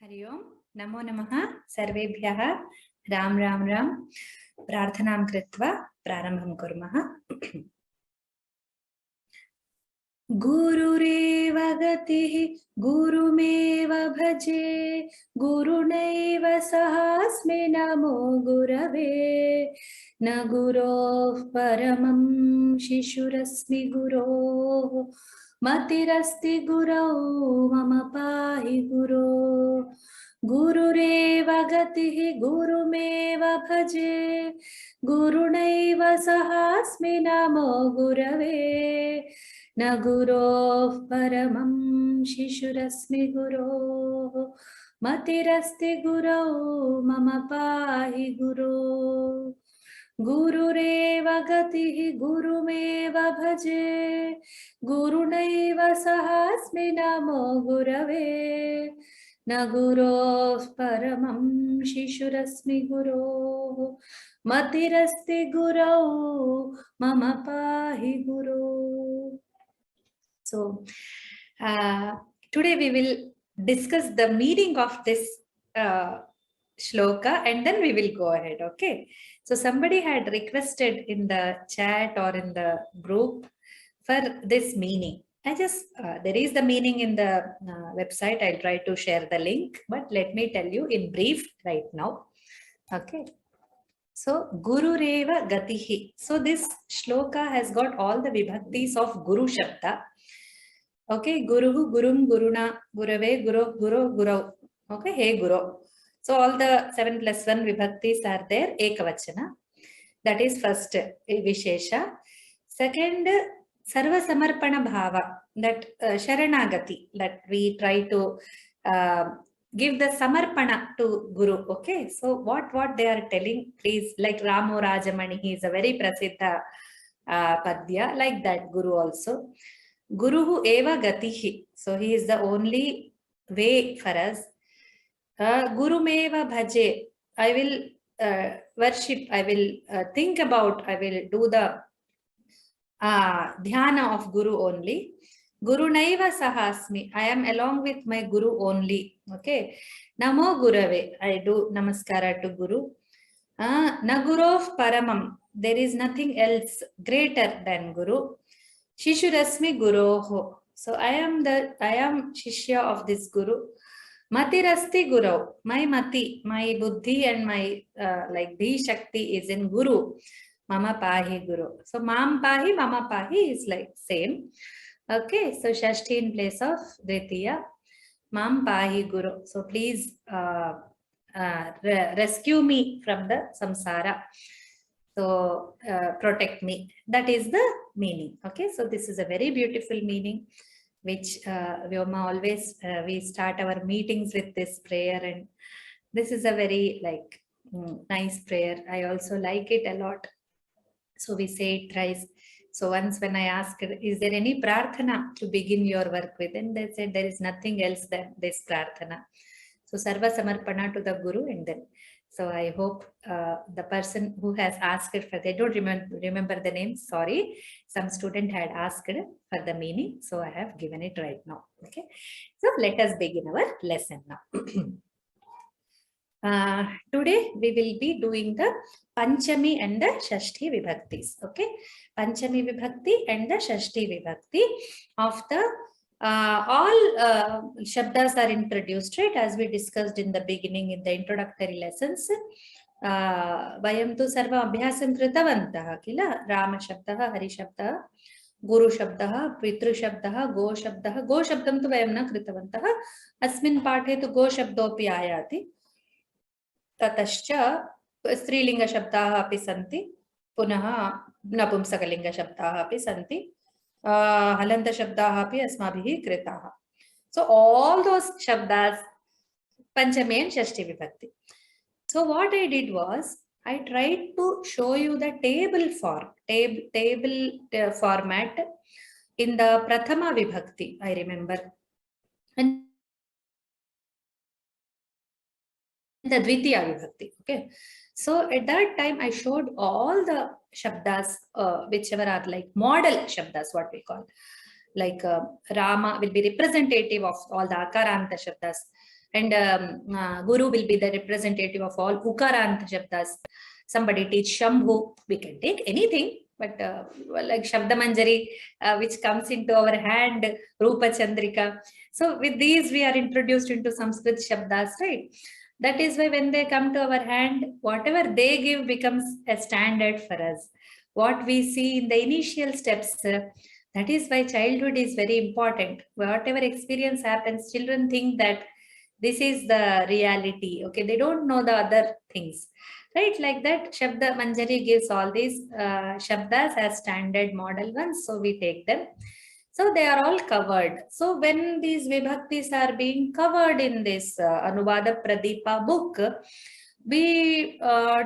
हरि ओम नमो नमः सर्वेभ्यः राम राम राम प्रार्थनां कृत्वा प्रारम्भं कुर्मः। गुरुरेव गतिः गुरुमेव भजे गुरुणैव सहास्मि नमो गुरवे न गुरोः परमं शिशुरस्मि गुरोः मतिरस्ति गुरौ मम पाहि गुरो गुरुरेव गतिः गुरुमेव भजे गुरुणैव सहास्मि नमो गुरवे न गुरोः परमं शिशुरस्मि गुरोः मतिरस्ति गुरौ मम पाहि गुरो गुरुरेव गतिः गुरुमेव भजे गुरुणैव सहास्मि नमो गुरवे न गुरोः परमं शिशुरस्मि गुरोः मतिरस्ति गुरौ मम पाहि गुरो. So today we will discuss the meaning of this shloka and then we will go ahead. Okay, so somebody had requested in the chat or in the group for this meaning. I just there is the meaning in the website. I'll try to share the link, but let me tell you in brief right now. Okay, so Gurureva Gatihi. So this shloka has got all the vibhaktis of Guru Shabda. Okay, Guruhu, Gurum, Guruna, Gurave, Guru, Guru, Guru. Okay, hey Guru. So all the 7 + 1 vibhaktis are there, Ekavachana. That is first Vishesha. Second, Sarva Samarpana Bhava, that Sharanagati, that we try to give the Samarpana to Guru. Okay, so what they are telling, please, like Ramo Rajamani, he is a very Prasiddha Padya, like that Guru also. Guruhu eva gatihi, so he is the only way for us. Gurumeva bhaje, I will worship, I will think about, I will do the dhyana of Guru only. Guru naiva sahasmi, I am along with my Guru only. Okay, Namo Gurave, I do namaskara to Guru. Nagurov paramam, there is nothing else greater than Guru. Shishurasmi Guroho. So I am Shishya of this Guru. Matirasti Guru. My Mati, my Buddhi and my like Dhi Shakti is in Guru. Mama Pahi Guru. So Mam Pahi, Mama Pahi is like same. Okay, so Shashti in place of Dvitiya. Mam Pahi Guru. So please rescue me from the samsara. So protect me. That is the meaning. Okay, so this is a very beautiful meaning, which Vyoma always we start our meetings with this prayer, and this is a very like nice prayer. I also like it a lot. So we say it thrice. So once when I asked, is there any prarthana to begin your work with? And they said there is nothing else than this prarthana. So Sarva Samarpana to the Guru, and then. So I hope the person who has asked it for, they don't remember the name, sorry. Some student had asked for the meaning, so I have given it right now. Okay, so let us begin our lesson now. Today we will be doing the Panchami and the Shashti Vibhaktis. Okay, Panchami Vibhakti and the Shashti Vibhakti of the all shabdas are introduced, right, as we discussed in the beginning in the introductory lessons. Vayam tu sarva abhyasam kritavantah kila Rama shabdah, Hari shabdah, Guru shabdah, Pitru shabdah, Go shabdah. Go shabdam tu vayam na kritavantah. Asmin pathe tu Go shabdopi ayati. Tatascha Strilinga shabdah api santi. Punaha Napumsakalinga shabdah api santi. Halanta shabdaha api asmabhihi kritaha. So all those shabdas, Panchami and Shashti Vibhakti. So what I did was, I tried to show you the table format in the Prathama Vibhakti, I remember. And the Dvitiya Vibhakti. Okay. So at that time, I showed all the shabdas, whichever are like model shabdas, what we call. Like Rama will be representative of all the Akaranta shabdas. And Guru will be the representative of all Ukaranta Shabdas. Somebody teach Shambhu, we can take anything, but like Shabda Manjari, which comes into our hand, Rupa Chandrika. So with these, we are introduced into Sanskrit Shabdas, right? That is why when they come to our hand, whatever they give becomes a standard for us. What we see in the initial steps, that is why childhood is very important. Whatever experience happens, children think that this is the reality. Okay, they don't know the other things, right? Like that, Shabda Manjari gives all these Shabdas as standard model ones. So we take them. So they are all covered. So when these Vibhaktis are being covered in this Anuvada Pradeepa book, we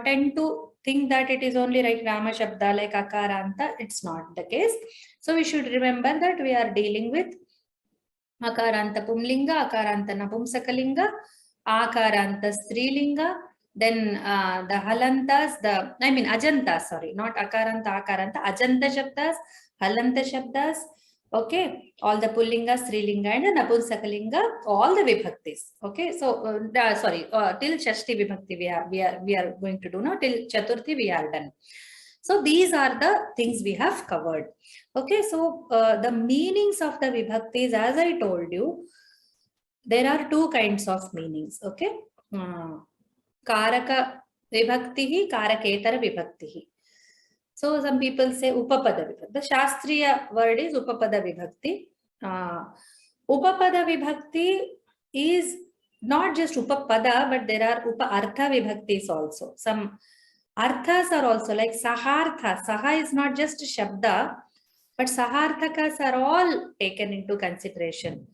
tend to think that it is only like Rama Shabda, like Akaranta. It's not the case. So we should remember that we are dealing with Akaranta Pumlinga, Akaranta Napumsakalinga, Akaranta Strilinga, then the Halantas, Ajanta, sorry, not Akaranta, Akaranta, Ajanta Shabdas, Halanta Shabdas, okay, all the Pullinga, Strilinga, and Napumsakalinga, all the Vibhaktis, okay, so, till Shashti Vibhakti we are going to do now, till Chaturthi we are done. So these are the things we have covered. Okay, so the meanings of the Vibhaktis, as I told you, there are two kinds of meanings. Okay, Karaka Vibhaktihi, Karaketara Vibhaktihi. So some people say Upapada Vibhakti. The Shastriya word is Upapada Vibhakti. Upapada Vibhakti is not just Upapada, but there are Upa-artha Vibhaktis also. Some Arthas are also like Sahartha. Saha is not just Shabda, but Saharthakas are all taken into consideration.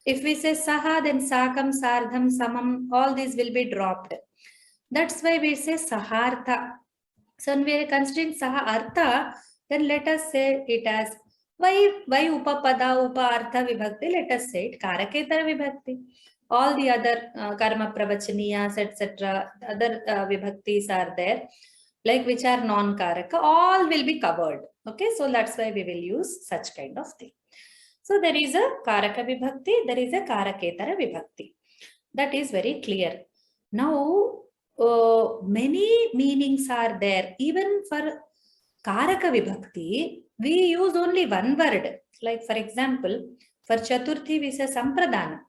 If we say Saha, then Sakam, Sardham, Samam, all these will be dropped. That's why we say Sahartha. So when we are considering Saha Artha, then let us say it as why Upapada, Upa-artha Vibhakti, let us say it Karaketara Vibhakti. All the other karma pravachaniyas, etc., other vibhaktis are there, like which are non-karaka, all will be covered. Okay, so that's why we will use such kind of thing. So there is a karaka vibhakti, there is a karaketara vibhakti. That is very clear. Now, many meanings are there. Even for karaka vibhakti, we use only one word. Like for example, for Chaturthi we say Sampradana.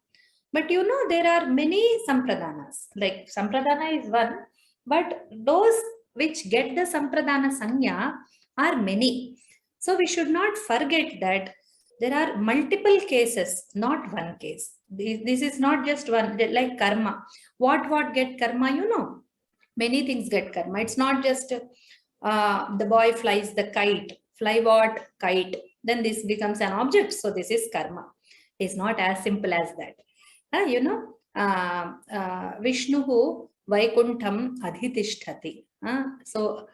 But you know, there are many Sampradanas. Like Sampradana is one, but those which get the Sampradana Sanya are many. So we should not forget that there are multiple cases, not one case. This is not just one, like karma. What get karma, you know? Many things get karma. It's not just the boy flies the kite. Fly what? Kite. Then this becomes an object. So this is karma. It's not as simple as that. You know, Vishnuhu Vaikuntham Adhitishtati. So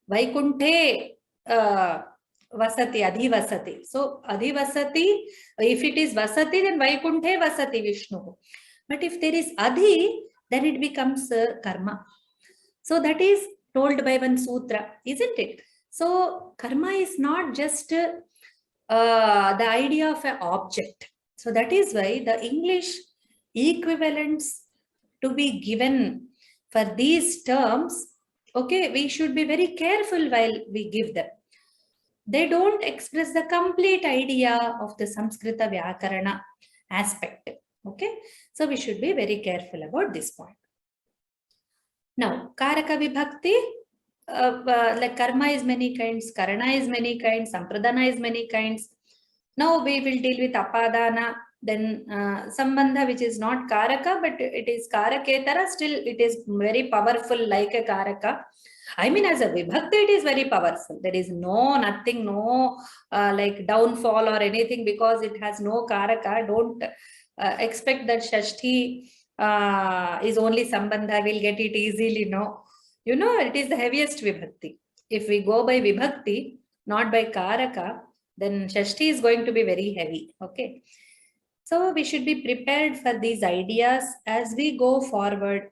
Vaikunthe Vasati, Adhivasati. So Adhivasati, if it is Vasati, then Vaikunthe Vasati Vishnuhu. But if there is Adhi, then it becomes karma. So that is told by one sutra, isn't it? So karma is not just the idea of an object. So that is why the English equivalents to be given for these terms, okay, we should be very careful while we give them. They don't express the complete idea of the Samskrita Vyakarana aspect. Okay, so we should be very careful about this point. Now, Karaka Vibhakti, like karma is many kinds, karana is many kinds, sampradana is many kinds. Now we will deal with apadana, then sambandha, which is not karaka, but it is karaketara, still it is very powerful like a karaka. I mean, as a vibhakti, it is very powerful. There is nothing, like downfall or anything because it has no karaka. Don't expect that Shashti is only sambandha, will get it easily. No, you know, it is the heaviest vibhakti. If we go by vibhakti, not by karaka, then Shashti is going to be very heavy. Okay. So we should be prepared for these ideas as we go forward.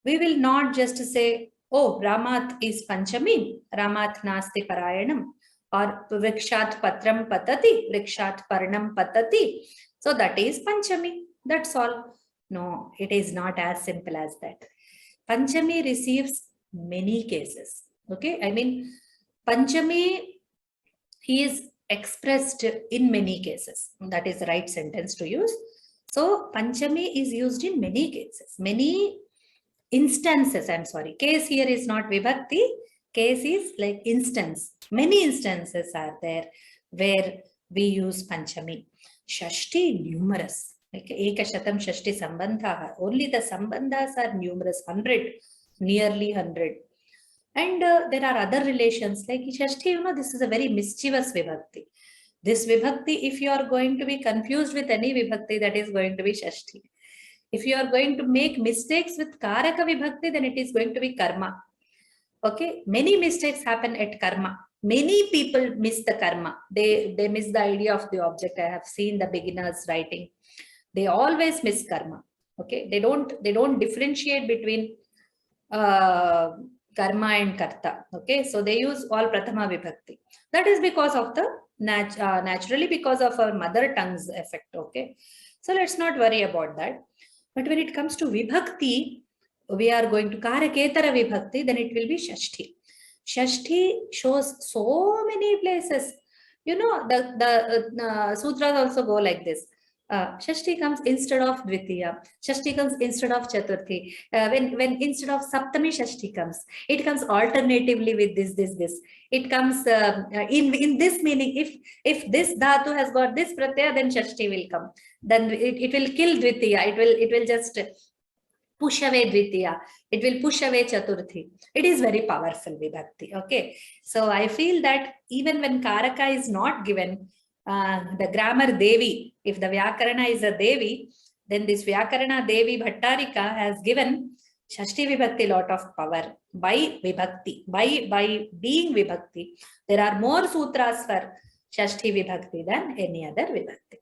We will not just say, oh, Ramat is Panchami, Ramat Nasti Parayanam, or Vrikshat Patram Patati, Vrikshat Parnam Patati. So that is Panchami. That's all. No, it is not as simple as that. Panchami receives many cases. Okay, I mean, Panchami, he is expressed in many cases. That is the right sentence to use. So, Panchami is used in many cases, many instances. I'm sorry, case here is not vibhakti. Case is like instance. Many instances are there where we use Panchami. Shashti, numerous. Like Ekashatam Shashti Sambandha. Only the Sambandhas are numerous, 100, nearly 100. And there are other relations like Shashti, this is a very mischievous vibhakti. This vibhakti, if you are going to be confused with any vibhakti, that is going to be Shashti. If you are going to make mistakes with Karaka vibhakti, then it is going to be karma. Okay, many mistakes happen at karma. Many people miss the karma. They miss the idea of the object. I have seen the beginners writing. They always miss karma. Okay, they don't differentiate between karma and karta. Okay, so they use all prathama vibhakti. That is because of the naturally because of our mother tongue's effect. Okay, so let's not worry about that. But when it comes to vibhakti, we are going to karaketara vibhakti, then it will be shashti. Shashti shows so many places. The sutras also go like this. Shashti comes instead of Dvitiya. Shashti comes instead of Chaturthi. When instead of Saptami, Shashti comes. It comes alternatively with this. It comes in this meaning. If this dhatu has got this pratyaya, then Shashti will come. Then it will kill Dvitiya. It will just push away Dvitiya. It will push away Chaturthi. It is very powerful vibhakti. Okay. So I feel that even when Karaka is not given, the grammar Devi, if the Vyakarana is a Devi, then this Vyakarana Devi Bhattarika has given Shashti Vibhakti lot of power by Vibhakti, by being Vibhakti. There are more sutras for Shashti Vibhakti than any other Vibhakti.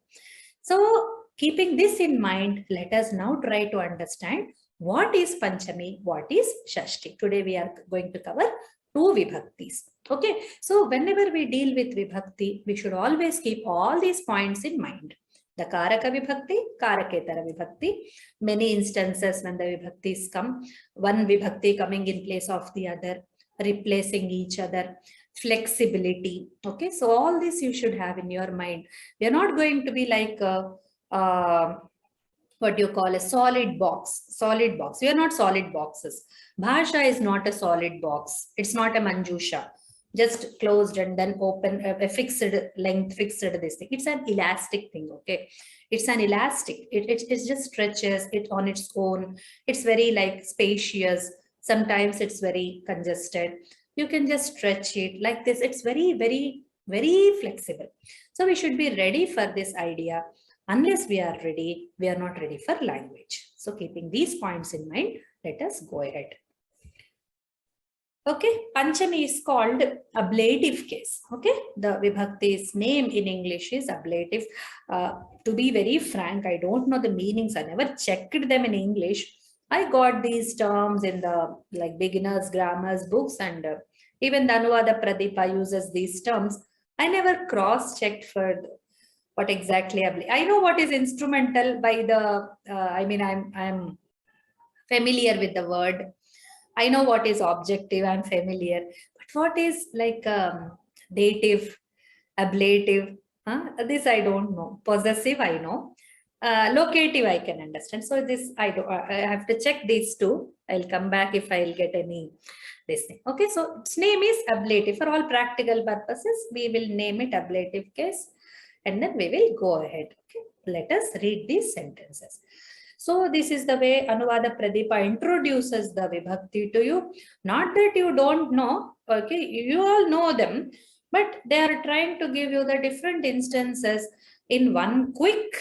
So, keeping this in mind, let us now try to understand what is Panchami, what is Shashti. Today we are going to cover 2 Vibhaktis. Okay, so whenever we deal with Vibhakti, we should always keep all these points in mind. The Karaka Vibhakti, Karaketara Vibhakti, many instances when the Vibhaktis come, one Vibhakti coming in place of the other, replacing each other, flexibility. Okay, so all this you should have in your mind. We are not going to be like what you call a solid box. We are not solid boxes. Bhasha is not a solid box. It's not a manjusha, just closed and then open, a fixed length, fixed this thing. It's an elastic thing. Okay, it's an elastic. It just stretches it on its own. It's very like spacious. Sometimes it's very congested. You can just stretch it like this. It's very, very, very flexible. So we should be ready for this idea. Unless we are ready, we are not ready for language. So keeping these points in mind, let us go ahead. Okay, Panchami is called ablative case. Okay, the Vibhakti's name in English is ablative. To be very frank, I don't know the meanings. I never checked them in English. I got these terms in the like beginners grammars books, and even the Anuvada Pradeepa uses these terms. I never cross-checked for what exactly I know what is instrumental by the I mean I'm familiar with the word. I know what is objective, I'm familiar, but what is like dative, ablative, this I don't know. Possessive I know, locative I can understand. So this I have to check these two. I'll come back if I'll get any this thing. Okay, so its name is ablative. For all practical purposes, we will name it ablative case. And then we will go ahead. Okay, let us read these sentences. So this is the way Anuvada Pradeepa introduces the Vibhakti to you. Not that you don't know, okay, you all know them, but they are trying to give you the different instances in one quick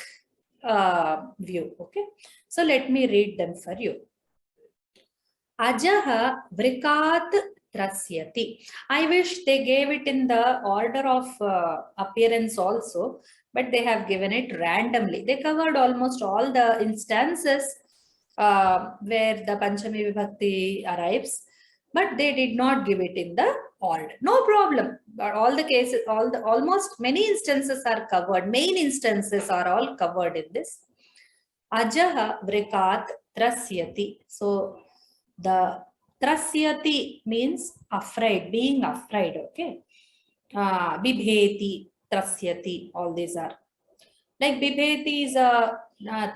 view. Okay, so let me read them for you. Ajaha vrikat trasyati. I wish they gave it in the order of appearance also, but they have given it randomly. They covered almost all the instances where the Panchami Vibhakti arrives, but they did not give it in the order. No problem. But all the cases, almost many instances are covered. Main instances are all covered in this. Ajaha vrikat trasyati. So the trasyati means afraid, being afraid. Okay. Bibheti, trasyati, all these are. Like Bibheti is a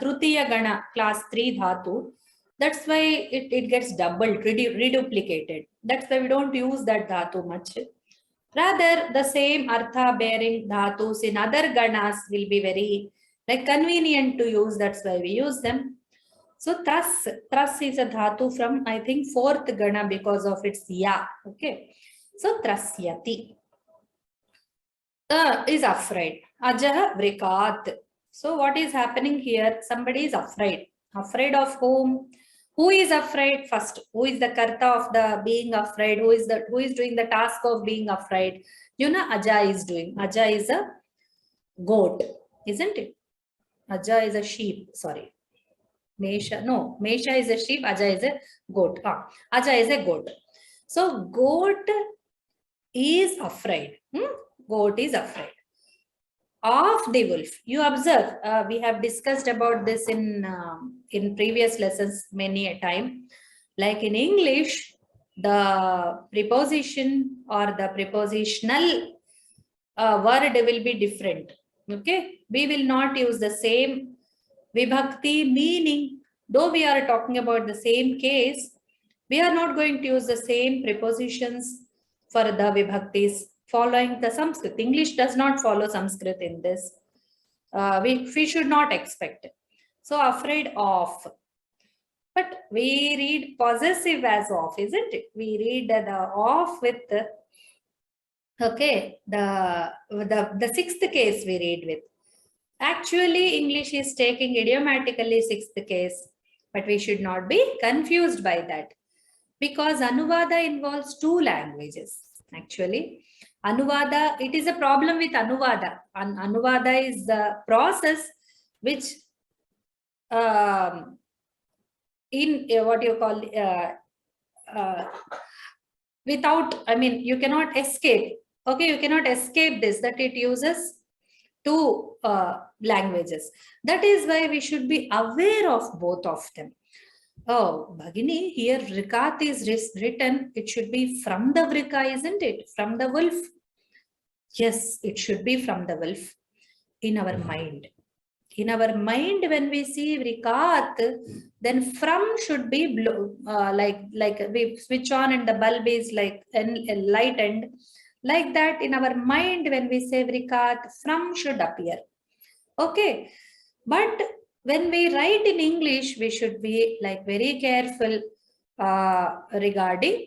Trutiya Gana, class 3 dhatu. That's why it gets doubled, reduplicated. That's why we don't use that dhatu much. Rather, the same artha bearing dhatus in other ganas will be very like convenient to use. That's why we use them. So tras is a dhatu from I think 4th gana because of its ya. Okay. So trasyati is afraid. Ajaha vrikat. So what is happening here? Somebody is afraid. Afraid of whom? Who is afraid first? Who is the karta of the being afraid? Who is doing the task of being afraid? You know, Aja is doing. Aja is a goat, isn't it? Aja is a sheep. Sorry. Mesha is a sheep. Aja is a goat. Aja is a goat. So goat is afraid. Goat is afraid of the wolf. You observe, we have discussed about this in previous lessons many a time. Like in English, the preposition or the prepositional word will be different. Okay, we will not use the same vibhakti meaning. Though we are talking about the same case, we are not going to use the same prepositions for the vibhaktis following the Sanskrit. English does not follow Sanskrit in this. We should not expect it. So afraid of. But we read possessive as of, isn't it? We read the of with the, okay, the sixth case we read with. Actually, English is taking idiomatically sixth case, but we should not be confused by that. Because Anuvada involves two languages. Actually, Anuvada, it is a problem with Anuvada. Anuvada is the process which in what you call without, I mean, you cannot escape. Okay, you cannot escape this, that it uses two languages. That is why we should be aware of both of them. Oh, Bhagini, here Vrikat is written, it should be from the Vrika, isn't it? From the wolf. Yes, it should be from the wolf in our mind. In our mind, when we see Vrikat, then from should be blue, like we switch on and the bulb is like lightened. Like that, in our mind, when we say Vrikat, from should appear. Okay, but when we write in English, we should be like very careful regarding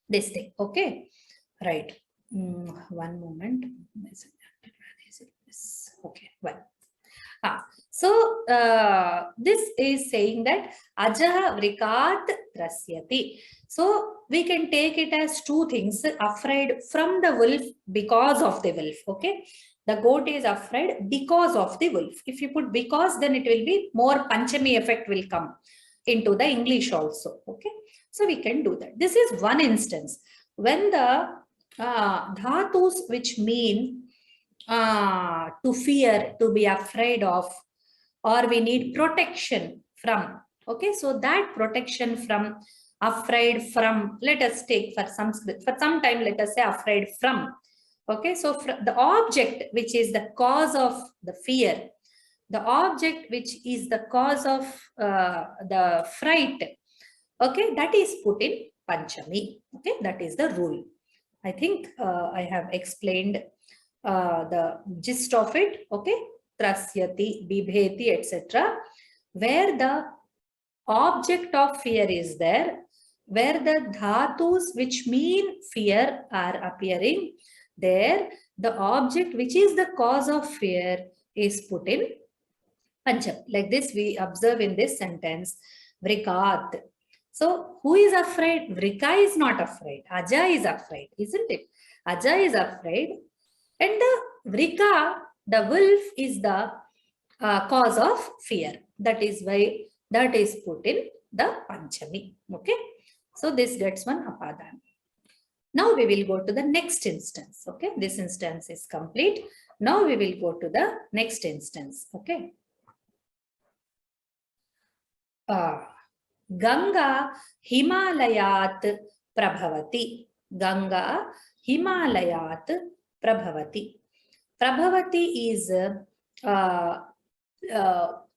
this thing. Okay, right. One moment. Okay, well. So this is saying that Ajaha Vrikat Trasyati. So we can take it as two things: afraid from the wolf because of the wolf. Okay, the goat is afraid because of the wolf. If you put because, then it will be more Panchami effect will come into the English also. Okay, so we can do that. This is one instance when the dhatus which mean to fear, to be afraid of, or we need protection from. Okay, so that protection from, afraid from, let us take for Sanskrit, for some time, let us say afraid from. Okay, so the object which is the cause of the fear, the object which is the cause of the fright, okay, that is put in Panchami. Okay, that is the rule. I think I have explained the gist of it. Okay, trasyati, bibheti, etc. Where the object of fear is there, where the dhatus which mean fear are appearing, there the object which is the cause of fear is put in Pancham. Like this we observe in this sentence, Vrikat. So who is afraid? Vrika is not afraid. Aja is afraid, isn't it? Aja is afraid. And the Vrika, the wolf, is the cause of fear. That is why that is put in the Panchami. Okay. So this gets one apadana. Now we will go to the next instance. Okay. This instance is complete. Now we will go to the next instance. Okay. Ganga Himalayat Prabhavati. Ganga Himalayat Prabhavati. Prabhavati is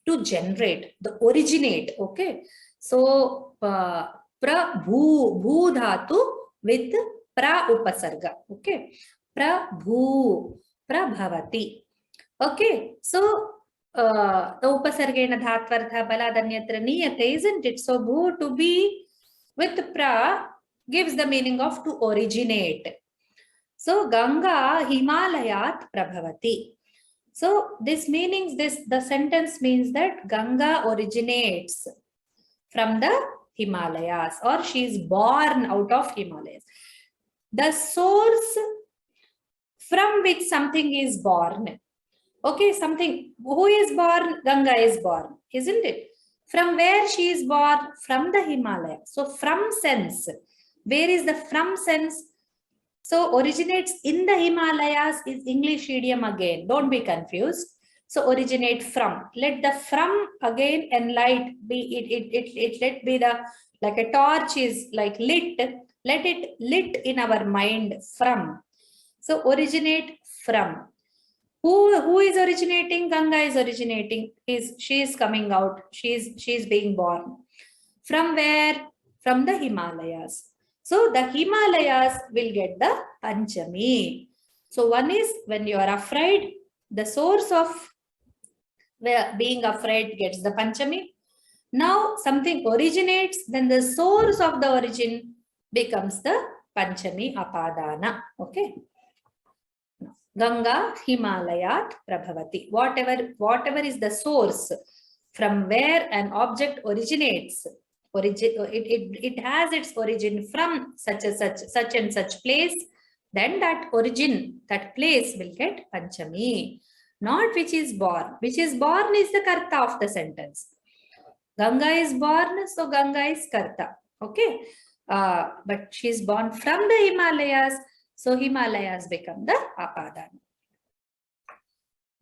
to generate, the originate. Okay. So bhu dhatu with pra upasarga. Okay. Prabhavati. Okay. So the upasargena dhatvartha baladanyatra niyate, isn't it? So bhu to be with pra gives the meaning of to originate. So Ganga Himalayat Prabhavati. So this meanings, the sentence means that Ganga originates from the Himalayas, or she is born out of Himalayas. The source from which something is born. Okay, something, who is born? Ganga is born, isn't it? From where she is born? From the Himalayas. So from sense. Where is the from sense? So originates in the Himalayas is English idiom again. Don't be confused. So originate from. Let the from again and light be it let be the, like a torch is like lit. Let it lit in our mind from. So originate from. Who is originating? Ganga is originating. She is coming out. She is being born. From where? From the Himalayas. So the Himalayas will get the Panchami. So one is when you are afraid, the source of being afraid gets the Panchami. Now something originates, then the source of the origin becomes the Panchami Apadana. Okay. Ganga Himalayat Prabhavati. Whatever is the source from where an object originates, it has its origin from such and such place, then that origin, that place will get Panchami. Not which is born. Which is born is the Karta of the sentence. Ganga is born, so Ganga is Karta. Okay. But she is born from the Himalayas, so Himalayas become the Apadana.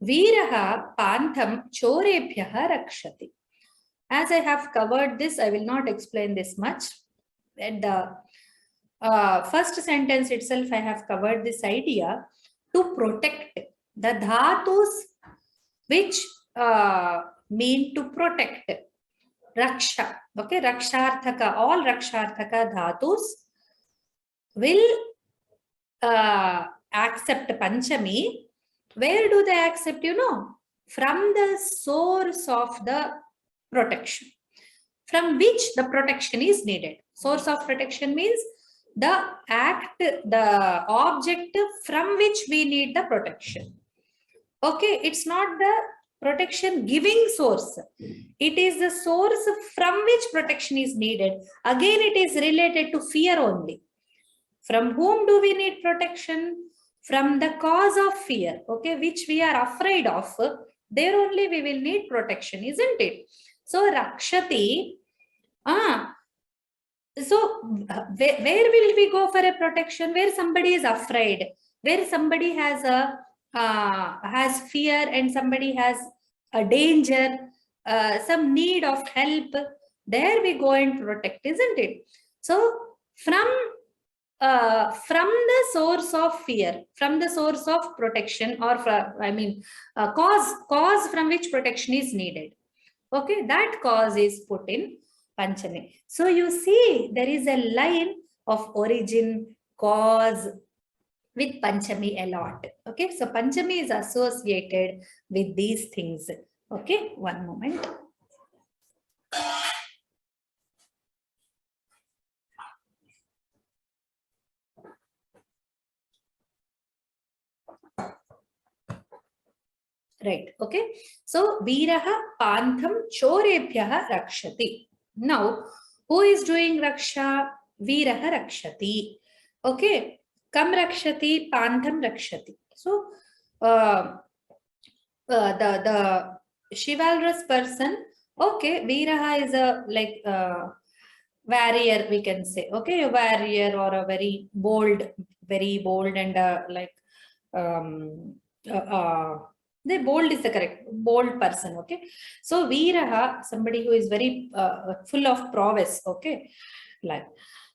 Veeraha Pantham Chorebhyaha Rakshati. As I have covered this, I will not explain this much. At the first sentence itself, I have covered this idea to protect. The dhatus which mean to protect. Raksha. Okay, Raksharthaka. All Raksharthaka dhatus will accept Panchami. Where do they accept? You know, from the source of the protection, from which the protection is needed. Source of protection means the act, the object from which we need the protection. Okay, it's not the protection giving source. It is the source from which protection is needed. Again, it is related to fear only. From whom do we need protection? From the cause of fear, okay, which we are afraid of. There only we will need protection, isn't it? So Rakshati, so where will we go for a protection? Where somebody is afraid, where somebody has a has fear and somebody has a danger, some need of help, there we go and protect, isn't it? So from the source of fear, from the source of protection, or cause from which protection is needed. Okay, that cause is put in Panchami. So you see, there is a line of origin, cause with Panchami a lot. Okay, so Panchami is associated with these things. Okay, one moment. Right, okay. So, Veeraha Pantham Chorebhyaha Rakshati. Now, who is doing Raksha? Veeraha Rakshati. Okay. Kam Rakshati, Pantham Rakshati. So, the chivalrous person, okay, Veeraha is a like warrior, we can say. Okay, a warrior or a very bold and The bold is the correct, bold person, okay? So Veeraha, somebody who is very full of prowess, okay? Like,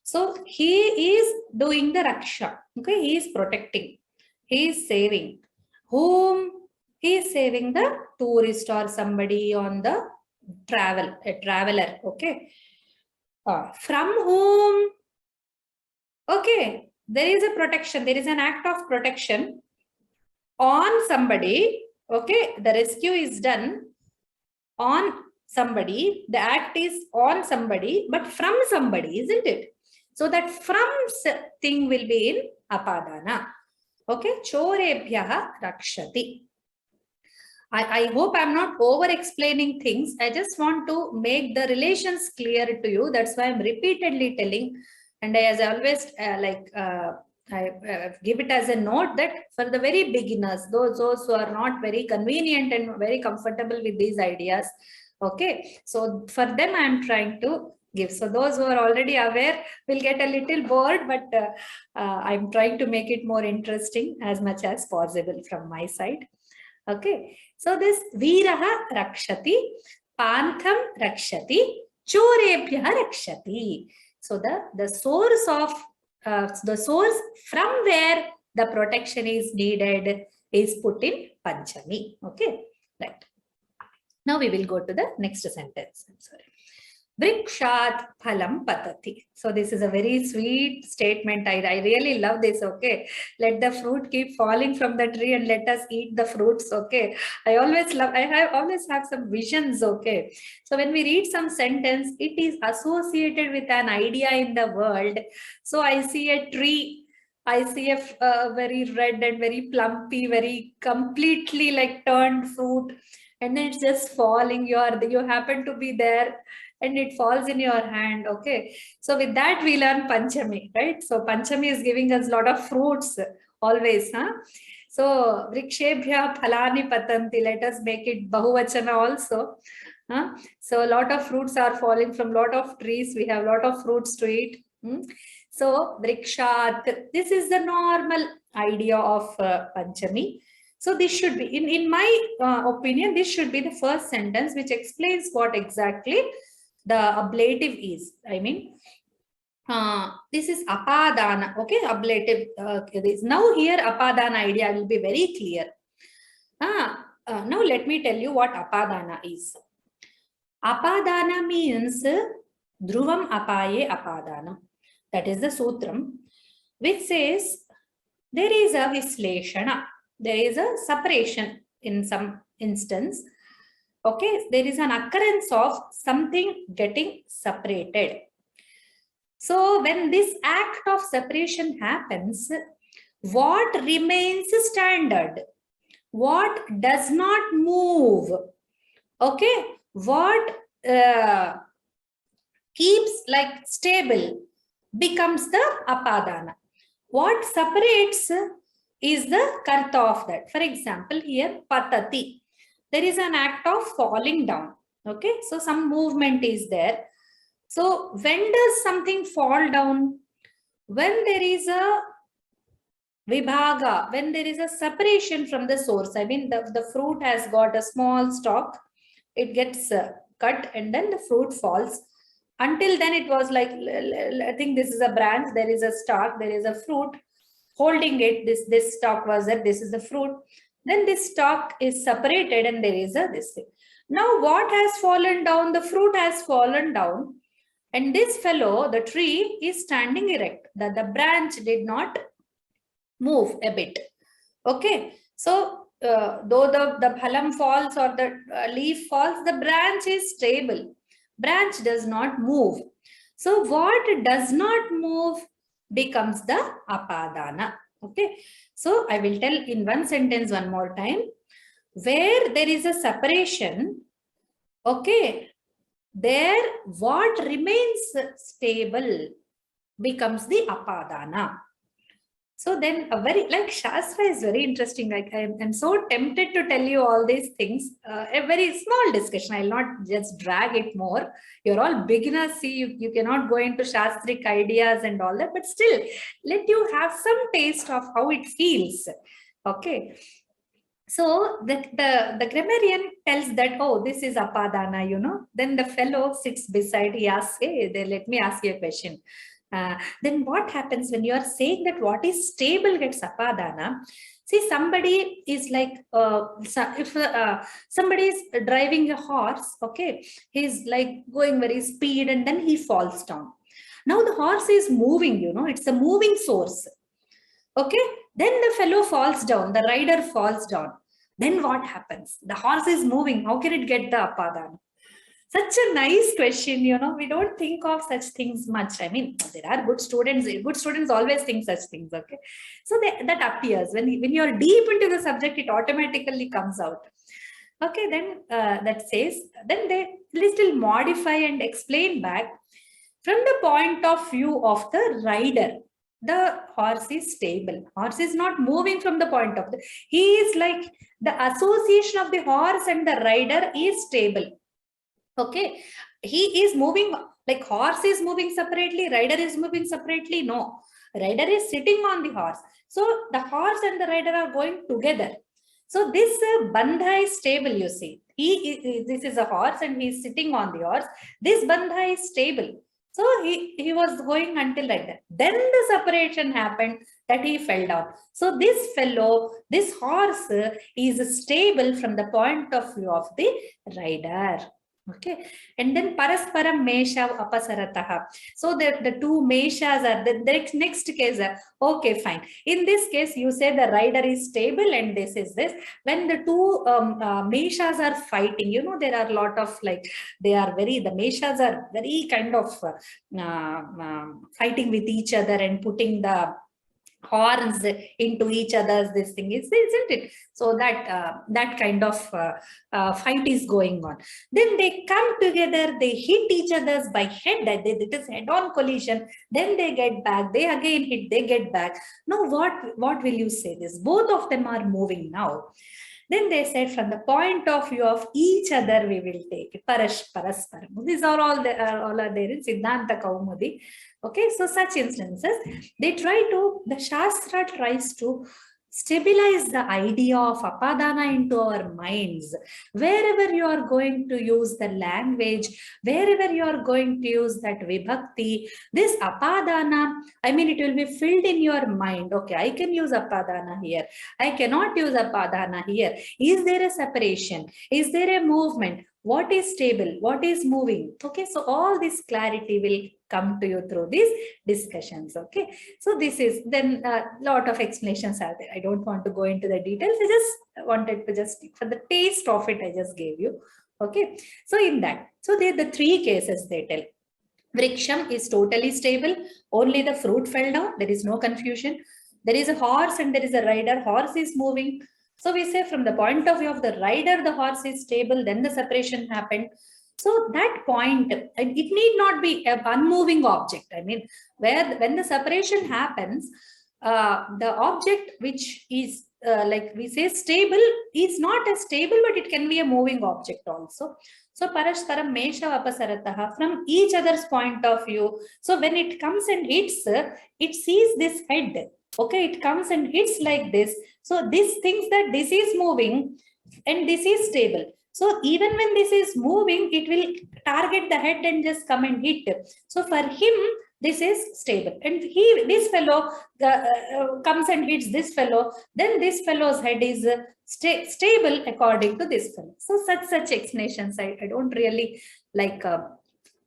so he is doing the Raksha, okay? He is protecting, he is saving. Whom? He is saving the tourist or somebody on the a traveler, okay? From whom? Okay, there is a protection, there is an act of protection on somebody. Okay, the rescue is done on somebody, the act is on somebody, but from somebody, isn't it? So that from thing will be in apadana. Okay, chorebhyaha rakshati. I hope I'm not over explaining things. I just want to make the relations clear to you. That's why I'm repeatedly telling. And as I always I give it as a note that for the very beginners, those who are not very convenient and very comfortable with these ideas, okay, so for them I'm trying to give. So those who are already aware will get a little bored, but I'm trying to make it more interesting as much as possible from my side. Okay, so this Veeraha rakshati, Pantham rakshati, Chorebhyaha rakshati. So the source of the source from where the protection is needed is put in Panchami. Okay, right. Now we will go to the next sentence. I'm sorry. Vrikshat phalam patati. So this is a very sweet statement. I really love this. Okay, let the fruit keep falling from the tree and let us eat the fruits. Okay, I always have some visions. Okay, so when we read some sentence, it is associated with an idea in the world. So I see a tree. I see a very red and very plumpy, very completely like turned fruit, and then it's just falling. You happen to be there and it falls in your hand. Okay, so with that we learn Panchami, right? So Panchami is giving us a lot of fruits always, huh? So Vrikshebhya phalani patanti, let us make it bahuvachana also, huh? So a lot of fruits are falling from lot of trees. We have a lot of fruits to eat. So Vrikshat, this is the normal idea of Panchami. So this should be, in my opinion, this should be the first sentence which explains what exactly the ablative is. I mean, this is apadana. Okay, ablative. Now here apadana idea will be very clear. Now let me tell you what apadana is. Apadana means dhruvam apaye apadanam. That is the sutram, which says there is a visleshana. There is a separation in some instance. Okay, there is an occurrence of something getting separated. So when this act of separation happens, what remains standard? What does not move? Okay, what keeps like stable becomes the apadana. What separates is the karta of that. For example, here patati. There is an act of falling down. Okay, so some movement is there. So when does something fall down? When there is a vibhaga, when there is a separation from the source. I mean, the fruit has got a small stalk, it gets cut and then the fruit falls. Until then it was like, I think this is a branch, there is a stalk, there is a fruit holding it, this stalk was there, this is the fruit. Then this stalk is separated and there is a this thing. Now what has fallen down? The fruit has fallen down and this fellow, the tree, is standing erect. The branch did not move a bit. Okay, so though the phalam falls or the leaf falls, the branch is stable. Branch does not move. So what does not move becomes the apadana. Okay, so I will tell in one sentence one more time. Where there is a separation, okay, there what remains stable becomes the apadana. So then a very, like Shastra is very interesting. Like I'm so tempted to tell you all these things. A very small discussion. I'll not just drag it more. You're all beginners. See, you cannot go into Shastric ideas and all that, but still let you have some taste of how it feels. Okay. So the grammarian tells that, oh, this is apadana, you know. Then the fellow sits beside, he asks, hey, let me ask you a question. Then what happens when you are saying that what is stable gets apadana? See, somebody is like, if somebody is driving a horse, okay, he's like going very speed and then he falls down. Now the horse is moving, you know, it's a moving source. Okay, then the fellow falls down, the rider falls down. Then what happens? The horse is moving. How can it get the apadana? Such a nice question, you know. We don't think of such things much. I mean, there are good students. Good students always think such things. Okay, so that appears when you're deep into the subject, it automatically comes out. Okay, then that says, then they little modify and explain back from the point of view of the rider. The horse is stable. Horse is not moving from the point of the, he is like the association of the horse and the rider is stable. Okay, he is moving, like horse is moving separately, rider is moving separately. No, rider is sitting on the horse. So the horse and the rider are going together. So this bandha is stable, you see. This is a horse and he is sitting on the horse. This bandha is stable. So he was going until like that. Then the separation happened that he fell down. So this fellow, this horse is stable from the point of view of the rider. Okay, and then parasparam mesha apasarataha. So the two meshas are the next case. Okay, fine. In this case, you say the rider is stable and this is this. When the two meshas are fighting, you know, there are a lot of like, the meshas are very kind of fighting with each other and putting the horns into each other's this thing, isn't it? So that kind of fight is going on. Then they come together, they hit each other's by head, it is head-on collision. Then they get back, they again hit, they get back. Now what will you say? This both of them are moving now. Then they said from the point of view of each other, we will take parasparam. These are all are there in Siddhanta Kaumudi. Okay, so such instances, the Shastra tries to stabilize the idea of apadana into our minds. Wherever you are going to use the language, wherever you are going to use that vibhakti, this apadana, I mean, it will be filled in your mind. Okay, I can use apadana here. I cannot use apadana here. Is there a separation? Is there a movement? What is stable? What is moving? Okay, so all this clarity will come to you through these discussions. Okay, so this is then a lot of explanations are there. I don't want to go into the details. I just wanted to just, for the taste of it, I just gave you. Okay, so in that, so the three cases they tell. Vriksham is totally stable. Only the fruit fell down. There is no confusion. There is a horse and there is a rider. Horse is moving. So we say from the point of view of the rider, the horse is stable. Then the separation happened. So that point, it need not be an unmoving object. I mean, when the separation happens, the object which is like we say stable is not as stable, but it can be a moving object also. So parasparam mesha apasarataha, from each other's point of view. So when it comes and hits, it sees this head. Okay, it comes and hits like this. So this thinks that this is moving and this is stable. So even when this is moving, it will target the head and just come and hit. So for him, this is stable. And this fellow comes and hits this fellow. Then this fellow's head is stable according to this fellow. So such explanations, I don't really like.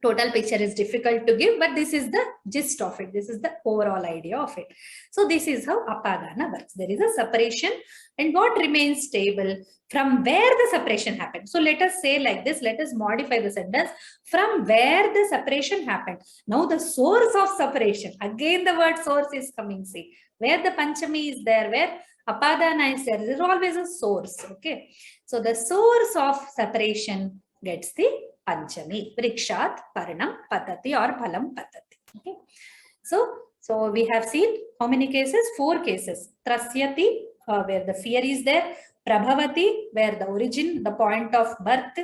Total picture is difficult to give, but this is the gist of it. This is the overall idea of it. So this is how apadana works. There is a separation, and what remains stable from where the separation happened. So let us say like this, let us modify the sentence from where the separation happened. Now the source of separation, again the word source is coming, see, where the panchami is there, where apadana is there is always a source. Okay, so the source of separation gets the panchami. Vrikshat paranam patati or phalam patati. Okay, so we have seen how many cases? 4 cases. Trasyati, where the fear is there. Prabhavati, where the origin, the point of birth.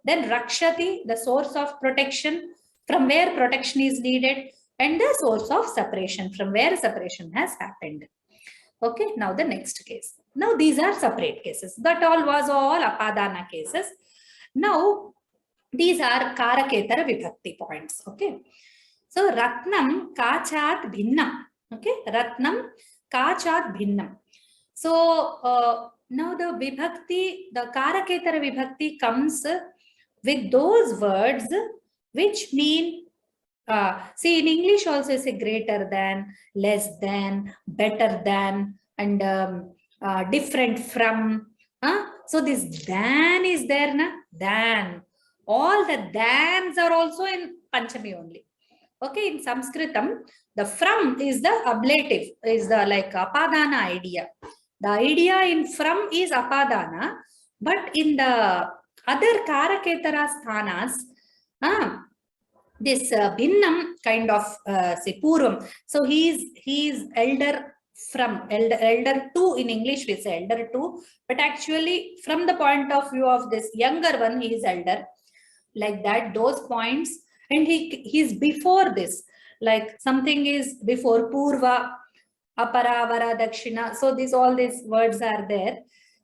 Then Rakshati, the source of protection, from where protection is needed. And the source of separation, from where separation has happened. Okay, now the next case. Now these are separate cases. That all was all apadana cases. Now these are karaketara vibhakti points. Okay. So ratnam kachat bhinnam. Okay. Ratnam kachat bhinnam. So now the vibhakti, the karaketara vibhakti comes with those words which mean, see in English also is a greater than, less than, better than, and different from. So this than is there, na? Than. All the thans are also in Panchami only. Okay, in Sanskritam, the from is the ablative, is the like apadana idea. The idea in from is apadana, but in the other karaketara sthanas, this bhinnam kind of say purvam. So he is elder from, elder to, in English we say elder to, but actually from the point of view of this younger one, he is elder, like that, those points. And he's before this, like something is before purva, apara, vara, dakshina. So all these words are there.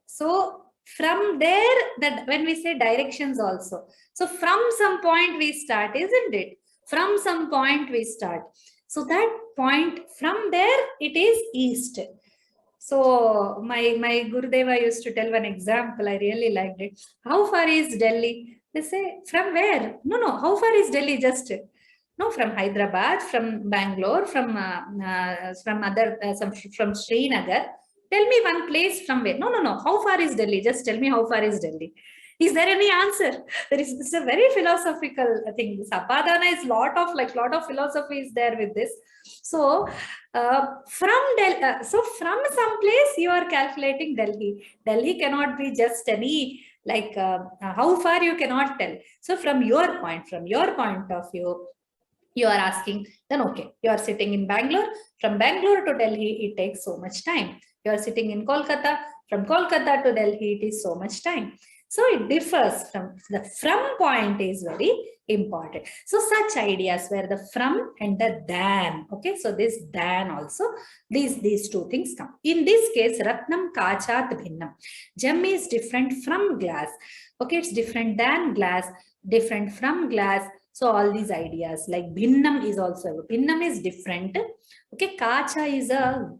So from there, that when we say directions also, so from some point we start, isn't it? From some point we start. So that point, from there it is east. So my Gurudeva used to tell one example, I really liked it. How far is Delhi? They say, from where? No, how far is Delhi? Just no, from Hyderabad, from Bangalore, from from Srinagar. Tell me one place from where. No. How far is Delhi? Just tell me how far is Delhi. Is there any answer? It's a very philosophical thing. This apadana is lot of philosophy is there with this. So from some place you are calculating Delhi. Delhi cannot be just any like how far you cannot tell. So from your point of view, you are asking, then okay, you are sitting in Bangalore. From Bangalore to Delhi, it takes so much time. You are sitting in Kolkata. From Kolkata to Delhi, it is so much time. So it differs from the from point is very important. So such ideas where the from and the than. Okay, so this than also, these two things come. In this case, ratnam kachat bhinnam. Gem is different from glass. Okay, it's different than glass, different from glass. So all these ideas like bhinnam is also, bhinnam is different. Okay, kacha is a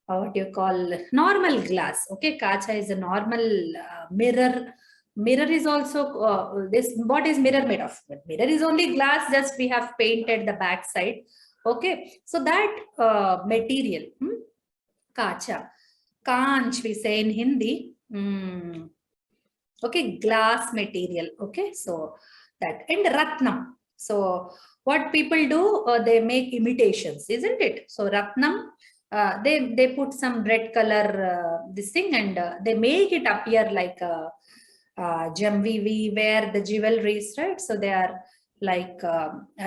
what you call normal glass. Okay, kacha is a normal mirror. Mirror is also this. What is mirror made of? But mirror is only glass. Just we have painted the back side. Okay, so that material, kacha, kanch we say in Hindi. Okay, glass material. Okay, so that, and ratnam. So what people do, they make imitations, isn't it? So ratnam. They put some red color this thing, and they make it appear like a gem. We wear the jewelries, right? So they are like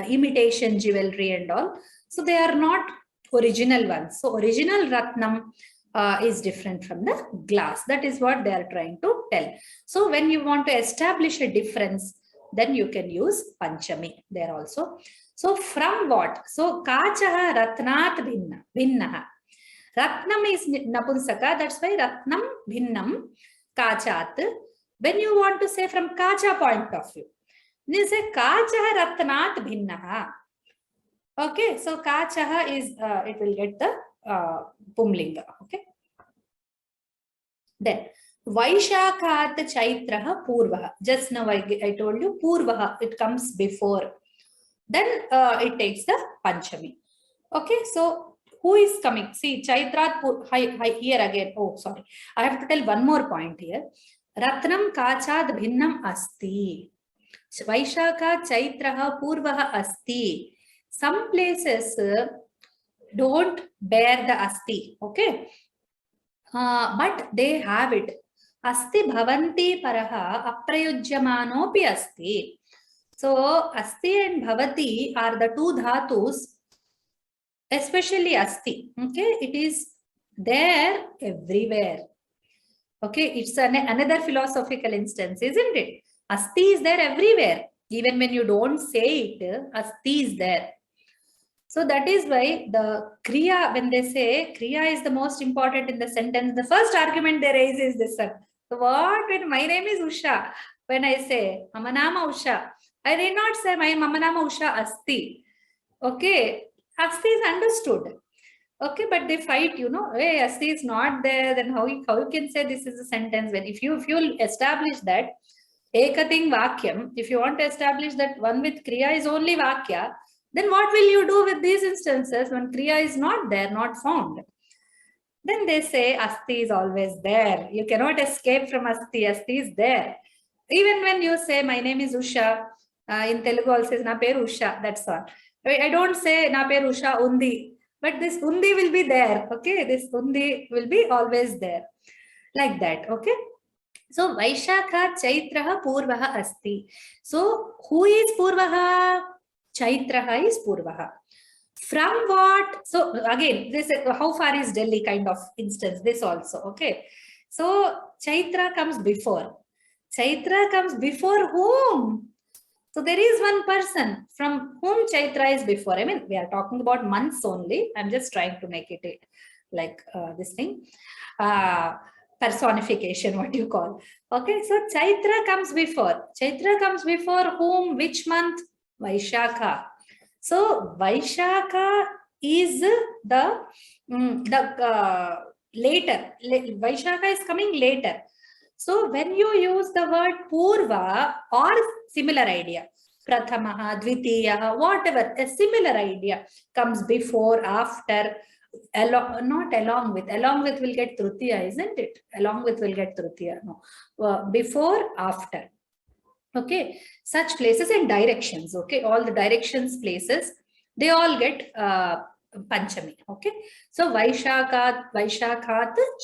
imitation jewelry and all. So they are not original ones. So original ratnam is different from the glass. That is what they are trying to tell. So when you want to establish a difference, then you can use Panchami there also. So from what? So kachaha ratnat bhinnaha. Ratnam is napunsaka, that's why ratnam bhinnam kachat. When you want to say from kacha point of view, you say kachaha ratnat bhinnaha. Okay, so kachaha is, it will get the pumlinga. Okay. Then Vaishakhat Chaitraha Purvaha. Just now I told you Purvaha, it comes before. Then it takes the Panchami. Okay, so who is coming? See, Chaitrat, here again. Oh, sorry. I have to tell one more point here. Ratnam Kachad Bhinnam Asti. Vaishakha Chaitraha Purvaha Asti. Some places don't bear the Asti. Okay. But they have it. Asti bhavanti paraha aprayujyamanopi asti. So asti and bhavati are the two dhatus, especially asti. Okay, it is there everywhere. Okay, it's another philosophical instance, isn't it? Asti is there everywhere. Even when you don't say it, asti is there. So that is why the Kriya, when they say Kriya is the most important in the sentence, the first argument they raise is this one. So what when my name is Usha, when I say Mama Nama Usha, I did not say my Mama Nama Usha Asti. Okay, Asti is understood. Okay, but they fight, you know, hey, Asti is not there, then how you can say this is a sentence? When if you establish that Ekating Vakyam, if you want to establish that one with Kriya is only Vakya, then what will you do with these instances when Kriya is not there, not found? Then they say Asti is always there. You cannot escape from Asti. Asti is there. Even when you say my name is Usha, in Telugu also says na peru Usha, that's all. I don't say na peru Usha Undi, but this Undi will be there. Okay, this Undi will be always there. Like that. Okay. So Vaishakha Chaitraha Purvaha Asti. So who is Purvaha? Chaitraha is Purvaha. From what? So again, this how far is Delhi kind of instance, this also. Okay. So Chaitra comes before. Chaitra comes before whom? So there is one person from whom Chaitra is before. I mean, we are talking about months only. I'm just trying to make it like this thing. Personification, what you call. Okay, so Chaitra comes before. Chaitra comes before whom? Which month? Vaishakha. So Vaishakha is the later. Vaishakha is coming later. So when you use the word Purva or similar idea, Prathamaha, Dvitiyaha, whatever, a similar idea comes before, after, not along with will get Trutiya, isn't it? Along with will get Trutiya. No. Before, after. Okay, such places and directions. Okay, all the directions places, they all get Panchami. Okay, so Vaishakhat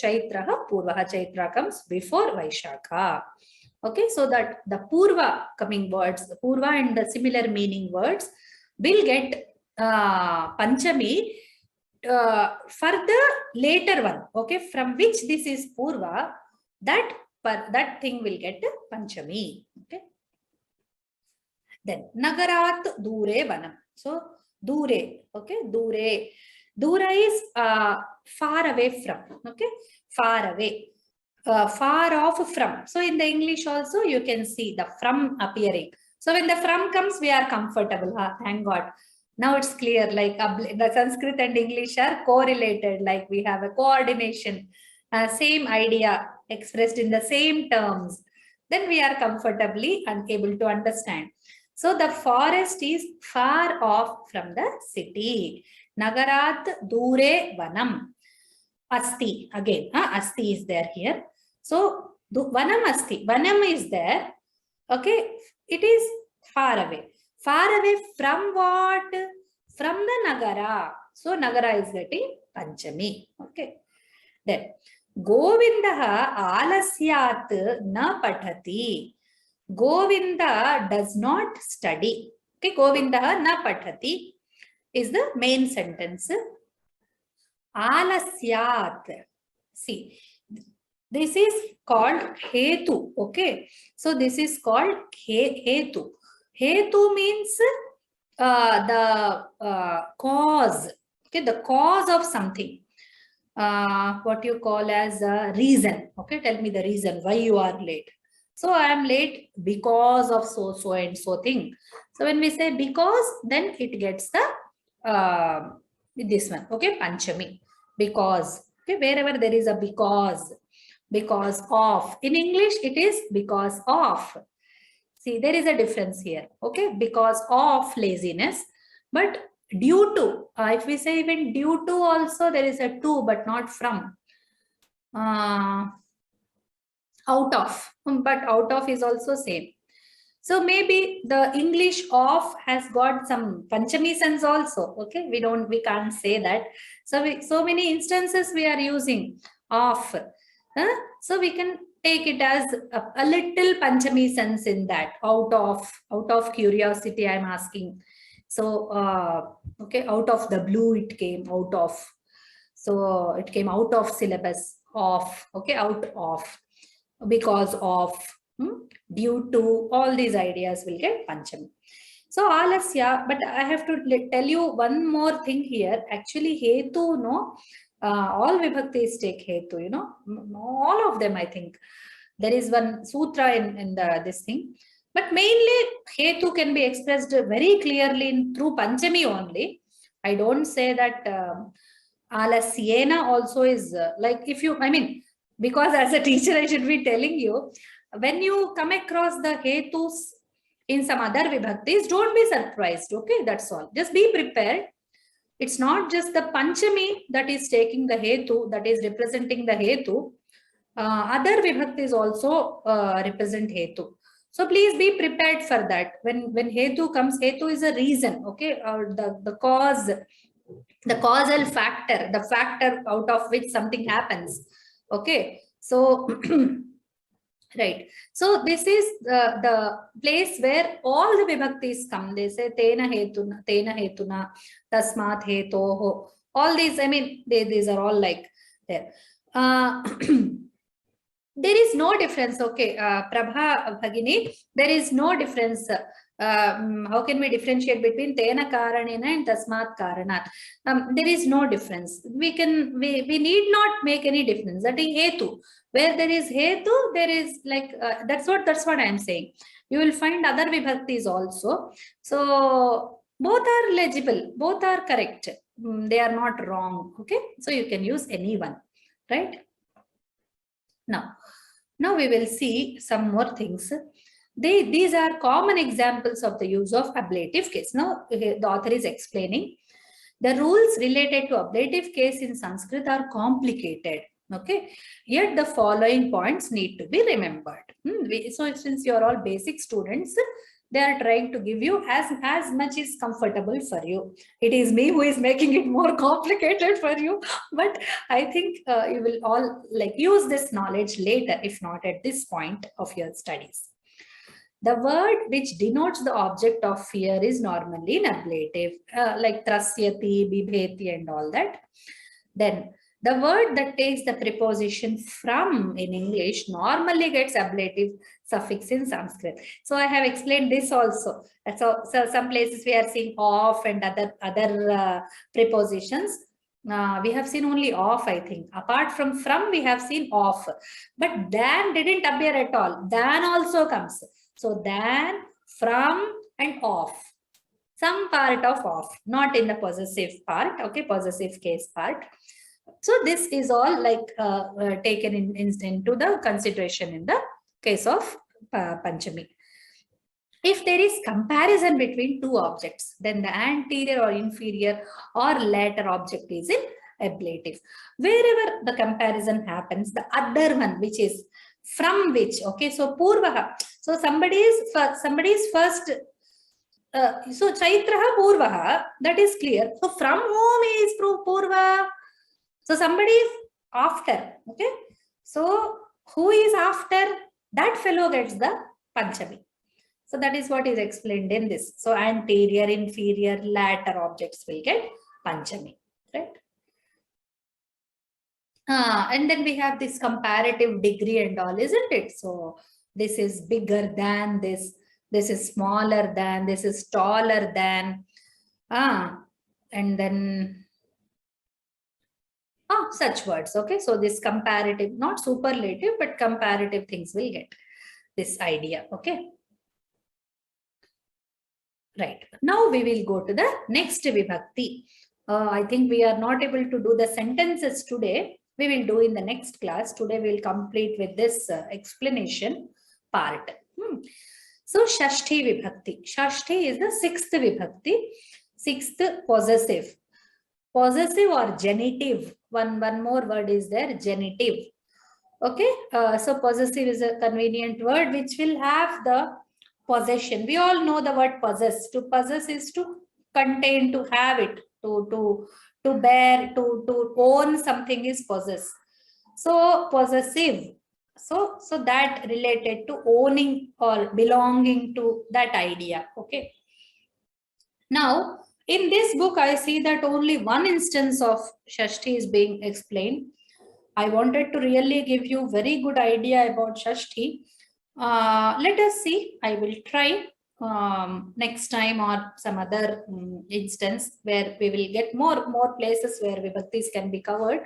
Chaitraha Purvaha. Chaitra comes before Vaishakha. Okay, so that the Purva coming words, the Purva and the similar meaning words will get Panchami for the later one. Okay, from which this is Purva, that thing will get Panchami. Okay. Then Nagarat Dure Vanam. So Dure, okay, Dure. Dura is far away from, okay, far away, far off from. So in the English also you can see the from appearing. So when the from comes, we are comfortable. Thank God. Now it's clear, like the Sanskrit and English are correlated, like we have a coordination, same idea expressed in the same terms. Then we are comfortably able to understand. So the forest is far off from the city. Nagarat Dure Vanam. Asti, again, Asti is there here. So Vanam Asti, Vanam is there. Okay, it is far away. Far away from what? From the Nagara. So Nagara is getting Panchami. Okay. Then Govindaha Alasyat na pathati. Govinda does not study. Okay, Govindaha na pathati is the main sentence. Alasyat. See, this is called Hetu. Okay, so this is called Hetu. Hetu means the cause. Okay, the cause of something. What you call as a reason. Okay, tell me the reason why you are late. So I am late because of so and so thing. So when we say because, then it gets the this one. Okay, Panchami. Because. Okay, wherever there is a because of. In English, it is because of. See, there is a difference here. Okay, because of laziness, but due to. If we say even due to also, there is a to, but not from. Out of, but out of is also same. So maybe the English of has got some Panchami sense also. Okay, we can't say that. So many instances we are using of. So we can take it as a little Panchami sense in that. Out of curiosity, I'm asking. So okay, out of the blue it came out of. So it came out of syllabus of. Okay, out of. Because of, due to, all these ideas will get Panchami. So alasya, but I have to tell you one more thing here. Actually, hetu, no, all vibhaktis take hetu, you know, all of them, I think. There is one sutra in this thing. But mainly, hetu can be expressed very clearly through Panchami only. I don't say that alasyena also is like, if you, I mean, because as a teacher, I should be telling you, when you come across the hetus in some other vibhaktis, don't be surprised. Okay, that's all. Just be prepared. It's not just the Panchami that is taking the hetu, that is representing the hetu. Other vibhaktis also represent hetu. So please be prepared for that. When hetu comes, hetu is a reason, okay, the cause, the causal factor, the factor out of which something happens. Okay, so right. So this is the place where all the vibhaktis come. They say tena hetuna, tasmat hetoho. All these, I mean, these are all like there. There is no difference. Okay, Prabha Bhagini, there is no difference. How can we differentiate between tena karanena and tasmat karanat? There is no difference. We need not make any difference. That is hetu. Where there is hetu, there is like that's what I am saying. You will find other vibhaktis also. So both are legible, both are correct. They are not wrong. Okay, so you can use any one, right? Now we will see some more things. These are common examples of the use of ablative case. Now the author is explaining the rules related to ablative case in Sanskrit are complicated. Okay, yet the following points need to be remembered. So since you are all basic students, they are trying to give you as much is comfortable for you. It is me who is making it more complicated for you, but I think you will all like use this knowledge later, if not at this point of your studies. The word which denotes the object of fear is normally an ablative, like trasyati, bibheti and all that. Then the word that takes the preposition from in English normally gets ablative suffix in Sanskrit. So I have explained this also. So some places we are seeing of and other prepositions. We have seen only of, I think. Apart from we have seen of. But than didn't appear at all. Than also comes. So than, from and of. Some part of, not in the possessive part, okay, possessive case part. So this is all like taken into the consideration in the case of Panchami. If there is comparison between two objects, then the anterior or inferior or later object is in ablative. Wherever the comparison happens, the other one, which is from which, okay, so purvaha. So somebody is first. So chaitraha purvaha, that is clear. So from whom is purva? So somebody is after, okay. So who is after? That fellow gets the Panchami. So that is what is explained in this. So anterior, inferior, latter objects will get Panchami, right? And then we have this comparative degree and all, isn't it? So this is bigger than this is smaller than, this is taller than, and then such words, okay? So this comparative, not superlative, but comparative things will get this idea, okay? Right. Now we will go to the next vibhakti. I think we are not able to do the sentences today. We will do in the next class. Today we will complete with this explanation part. So Shashti vibhakti. Shashti is the sixth vibhakti. Sixth possessive. Possessive or genitive. One more word is there, genitive. Okay. So possessive is a convenient word which will have the possession. We all know the word possess. To possess is to contain, to have it, to bear, to own something is possess. So possessive. So that related to owning or belonging to that idea. Okay. Now, in this book, I see that only one instance of Shashti is being explained. I wanted to really give you very good idea about Shashti. Let us see. I will try. next time or some other instance where we will get more places where vibhaktis can be covered.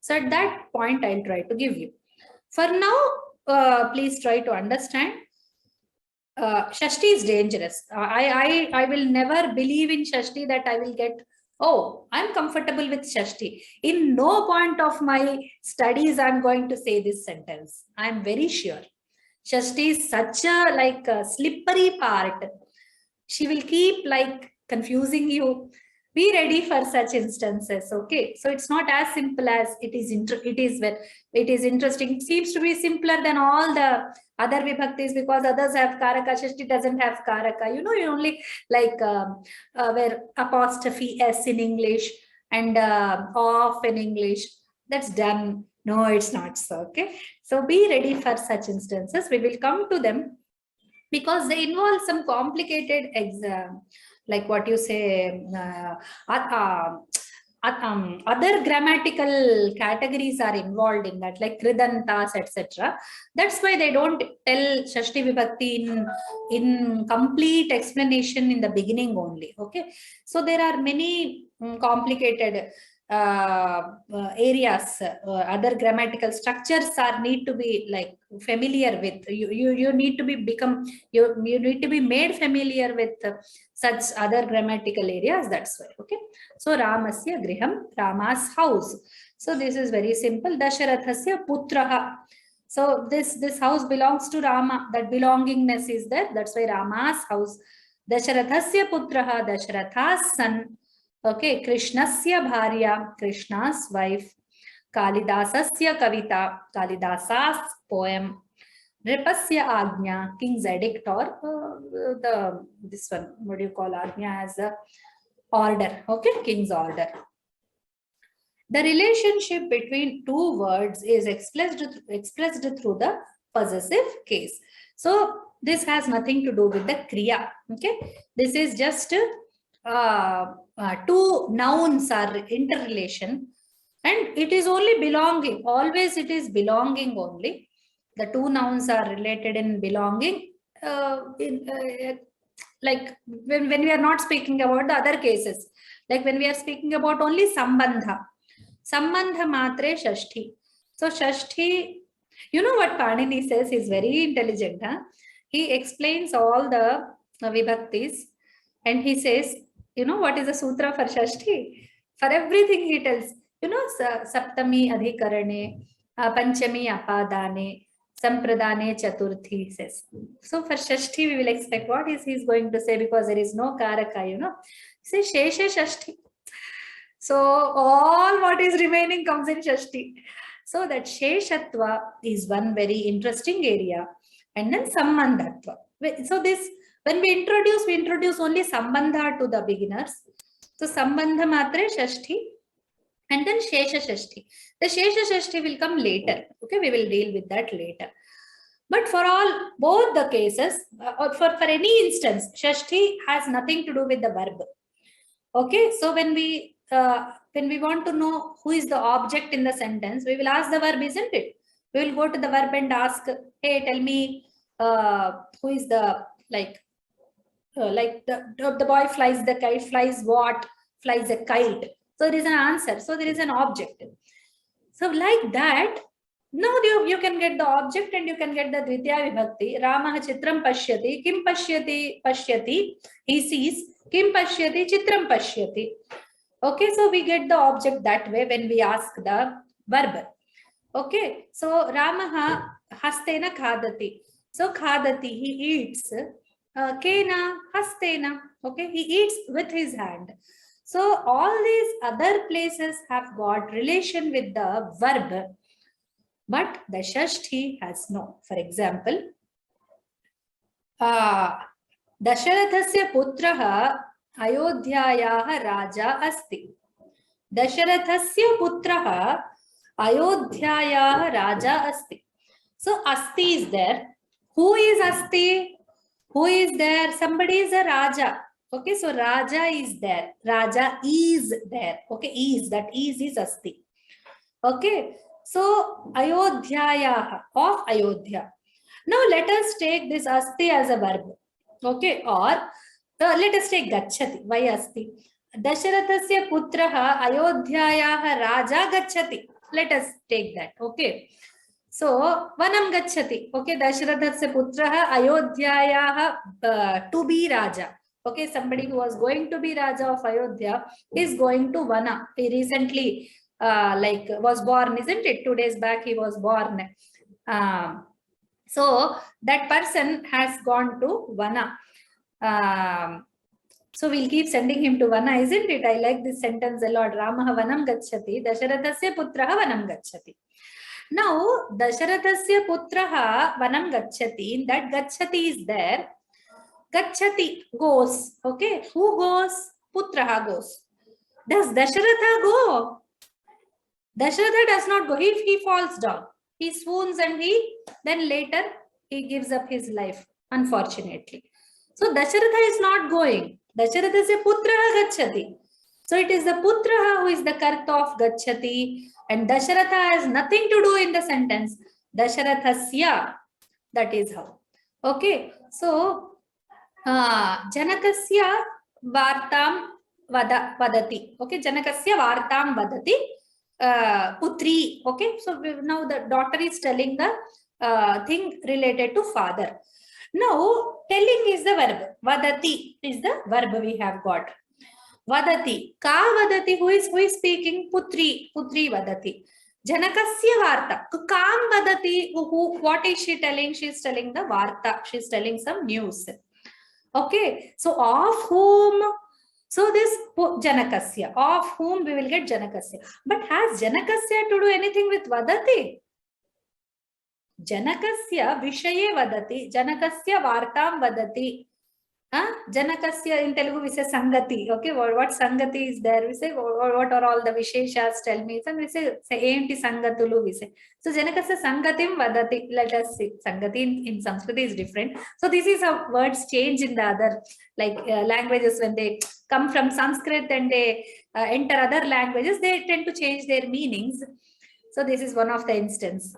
So at that point, I'll try to give you. For now, please try to understand. Shashti is dangerous. I will never believe in Shashti that I will get, oh, I'm comfortable with Shashti. In no point of my studies, I'm going to say this sentence. I'm very sure. Shashti is such a slippery part. She will keep confusing you. Be ready for such instances. Okay, so it's not as simple as it is. It is interesting. It seems to be simpler than all the other vibhaktis because others have karaka. Shashti doesn't have karaka. You only where apostrophe s in English and off in English. That's done. No, it's not so. Okay, so be ready for such instances. We will come to them because they involve some complicated exam, like what you say, other grammatical categories are involved in that, like kridantas, etc. That's why they don't tell Shashti Vibhakti in complete explanation in the beginning only. Okay, so there are many complicated areas, other grammatical structures are need to be familiar with. You need to be you need to be made familiar with such other grammatical areas. That's why. Okay, so Ramasya griham, Rama's house. So this is very simple. Dasharathasya putraha. So this house belongs to Rama. That belongingness is there. That's why Rama's house. Dasharathasya putraha, Dasharatha's son. Okay, Krishnasya bharya, Krishna's wife. Kalidasasya kavita, Kalidasa's poem. Nripasya agnya, king's edict, or this one, what do you call agnya, as a order. Okay, king's order. The relationship between two words is expressed through the possessive case. So this has nothing to do with the kriya. Okay, this is just two nouns are interrelation, and it is only belonging. Always it is belonging only. The two nouns are related in belonging. Like when we are not speaking about the other cases, like when we are speaking about only sambandha. Sambandha matre shashti. So shashti, you know what Panini says? He's very intelligent. Huh? He explains all the vibhaktis and he says, you know what is the sutra for shashti? For everything he tells, saptami adhikarane, panchami apadane, sampradane chaturthi says. So for shashti we will expect what is he's going to say, because there is no karaka, He says shesha shashti. So all what is remaining comes in shashti. So that sheshatva is one very interesting area. And then sambandhatva. So this, when we introduce only sambandha to the beginners. So sambandha matre shashti and then shesha shashti. The shesha shashti will come later. Okay, we will deal with that later. But for both the cases, or for any instance, shashti has nothing to do with the verb. Okay, so when we want to know who is the object in the sentence, we will ask the verb, isn't it? We will go to the verb and ask, hey, tell me who is the, the boy flies the kite, flies what? Flies a kite. So there is an answer. So there is an object. So like that, now you can get the object and you can get the Dvitiya Vibhakti. Ramaha chitram pashyati. Kim pashyati? He sees. Kim pashyati? Chitram pashyati. Okay, so we get the object that way when we ask the verb. Okay, so Ramaha hastena khadati. So khadati, he eats. Kena hastena. Okay, he eats with his hand. So all these other places have got relation with the verb, but the shashti has no. For example, Dasharathasya putraha Ayodhyayaha Raja asti. Dasharathasya putraha Ayodhyayaha Raja asti. So asti is there. Who is asti? Who is there? Somebody is a Raja. Okay, so Raja is there. Raja is there. Okay, is, that is asti. Okay, so Ayodhyayaha, of Ayodhya. Now let us take this asti as a verb. Okay, or let us take gachati. Why asti? Dasharathasya putraha Ayodhyayaha Raja gachati. Let us take that. Okay. So vanam gachati. Okay, Dasharathasya putraha Ayodhyayaha to be Raja. Okay, somebody who was going to be Raja of Ayodhya is going to Vana. He recently was born, isn't it? 2 days back he was born. So that person has gone to Vana. So we'll keep sending him to Vana, isn't it? I like this sentence a lot. Ramaha vanam gacchati, Dasharathasya putraha vanam gacchati. Now, Dasharathasya putraha vanam gacchati, that gacchati is there. Gacchati goes. Okay, who goes? Putraha goes. Does Dasharatha go? Dasharatha does not go. He falls down. He swoons and then later he gives up his life, unfortunately. So Dasharatha is not going. Dasharatha is a putraha gacchati. So it is the putraha who is the karta of gacchati, and Dasharatha has nothing to do in the sentence. Dasharathasya, that is how. Okay, so Janakasya vartam vadati. Okay, Janakasya vartam vadati. Putri. Okay, so now the daughter is telling the thing related to father. Now, telling is the verb. Vadati is the verb we have got. Vadati. Ka vadati. Who is speaking? Putri. Putri vadati. Janakasya varta. Kam vadati. What is she telling? She is telling the varta. She is telling some news. Okay. So, of whom? So this Janakasya, of whom we will get Janakasya. But has Janakasya to do anything with Vadati? Janakasya Vishaye Vadati, Janakasya Vartam Vadati. Janakasya in Telugu we say Sangati. Okay, what Sangati is there? We say what are all the Visheshas, tell me. And we say Enti Sangatulu we say. So Janakasya Sangatim Vadati. Let us see. Sangati in Sanskrit is different. So this is how words change in the other languages when they come from Sanskrit and they enter other languages, they tend to change their meanings. So this is one of the instances.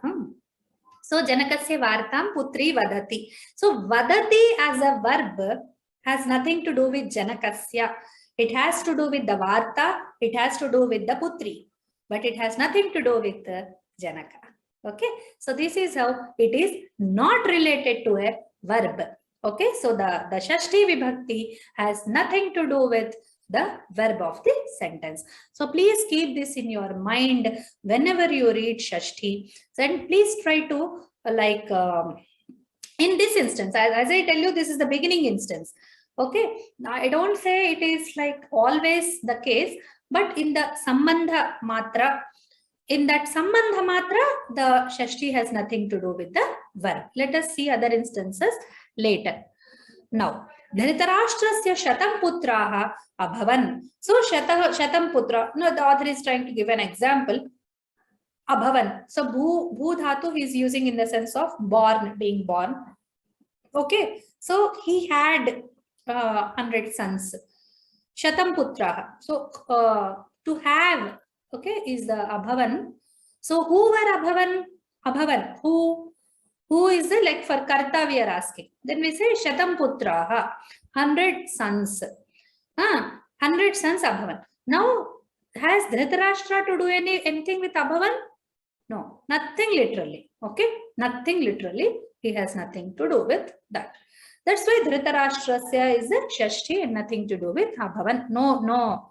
So Janakasya Vartam Putri Vadati. So Vadati as a verb has nothing to do with Janakasya. It has to do with the Varta. It has to do with the Putri. But it has nothing to do with the Janaka. Okay. So this is how it is not related to a verb. Okay. So the Shashti Vibhakti has nothing to do with the verb of the sentence. So please keep this in your mind whenever you read Shashti. And please try to in this instance, as I tell you, this is the beginning instance. Okay, I don't say it is like always the case, but in the Sambandha Matra, in that Sambandha Matra, the Shashti has nothing to do with the verb. Let us see other instances later. Now, Dhritarashtrasya Shatam Putraha Abhavan. So, Shatam Putra, no, the author is trying to give an example. Abhavan. So, Bhu Dhatu he is using in the sense of born, being born. Okay, so he had 100 sons. Shatam Putraha. So, to have, okay, is the Abhavan. So, who were Abhavan? Abhavan. Who is the, like for Karta we are asking. Then we say Shatam Putraha. 100 sons. 100 sons Abhavan. Now, has Dhritarashtra to do anything with Abhavan? No, nothing literally. Okay, nothing literally. He has nothing to do with that. That's why Dhritarashtrasya is a Shashti and nothing to do with Abhavan. No,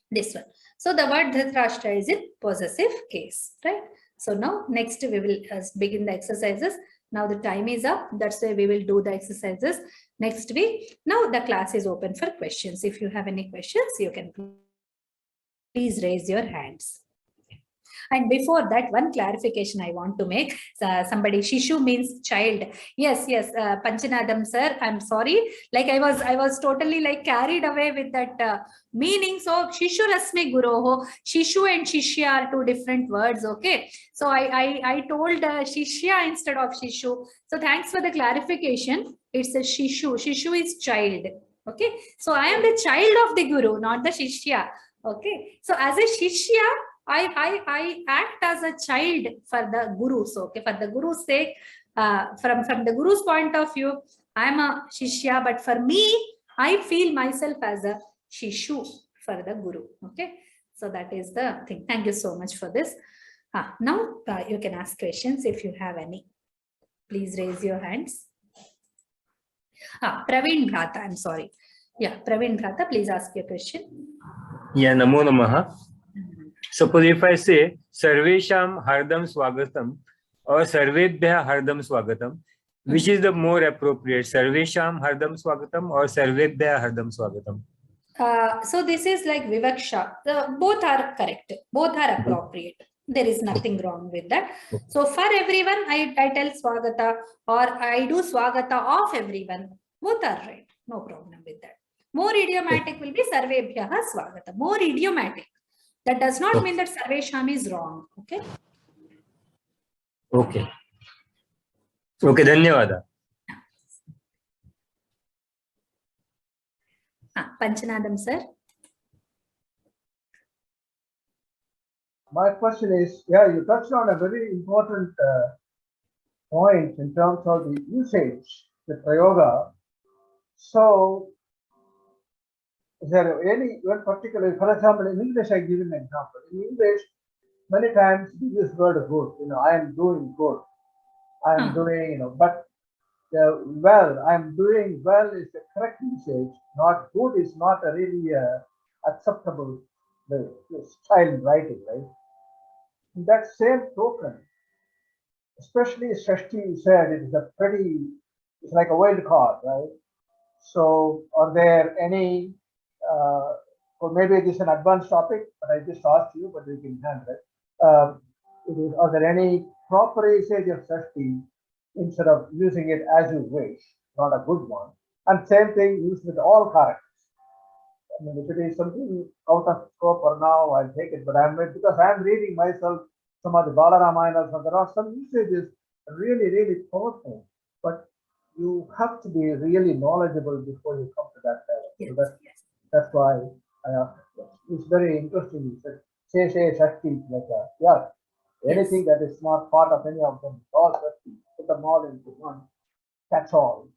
this one. So the word Dhritarashtra is in possessive case, right? So now next we will begin the exercises. Now the time is up. That's why we will do the exercises next week. Now the class is open for questions. If you have any questions, you can please raise your hands. And before that, one clarification I want to make. Somebody, Shishu means child. Yes, Panchanadam sir, I'm sorry. Like I was totally like carried away with that meaning. So Shishu Rasmi Guroho, Shishu and Shishya are two different words. Okay. So I told Shishya instead of Shishu. So thanks for the clarification. It's a Shishu. Shishu is child. Okay. So I am the child of the Guru, not the Shishya. Okay. So as a Shishya, I act as a child for the Guru. So, okay, for the Guru's sake, from the Guru's point of view, I'm a Shishya, but for me, I feel myself as a Shishu for the Guru. Okay, so that is the thing. Thank you so much for this. Now you can ask questions if you have any. Please raise your hands. Praveen Bhrata, I'm sorry. Yeah, Praveen Bhrata, please ask your question. Yeah, Namo Namaha. Suppose if I say Sarvesham Hardam Swagatam or Sarvedbhya Hardam Swagatam, which is the more appropriate, Sarvesham Hardam Swagatam or Sarvedbhya Hardam Swagatam? So this is like Vivaksha. Both are correct. Both are appropriate. There is nothing wrong with that. So for everyone, I tell Swagata or I do Swagata of everyone. Both are right. No problem with that. More idiomatic will be Sarvebhyaha Swagata. More idiomatic. That does not mean that Sarvesham is wrong. Okay. Okay. Okay. Dhanyavada. Panchanadam sir. My question is, you touched on a very important point in terms of the usage, the prayoga. So, is there any one particular, for example, in English, I give an example. In English, many times we use the word good. I am doing good. I am doing, but well, I am doing well is the correct usage. Not good is not a really acceptable style in writing, right? In that same token, especially Shashti said it is it's like a wild card, right? So are there any, or maybe this is an advanced topic, but I just asked you, but we can handle it. Are there any proper usage of Shashti instead of using it as you wish, not a good one? And same thing used with all characters. I mean, if it is something out of scope for now, I'll take it. But because I'm reading myself some of the Bala Ramayana, so there are some usages really, really powerful. But you have to be really knowledgeable before you come to that level. So that's why I asked. It's very interesting. Say Shakti, like that. Anything that is not part of any of them, all Shakti, put them all into one. That's all.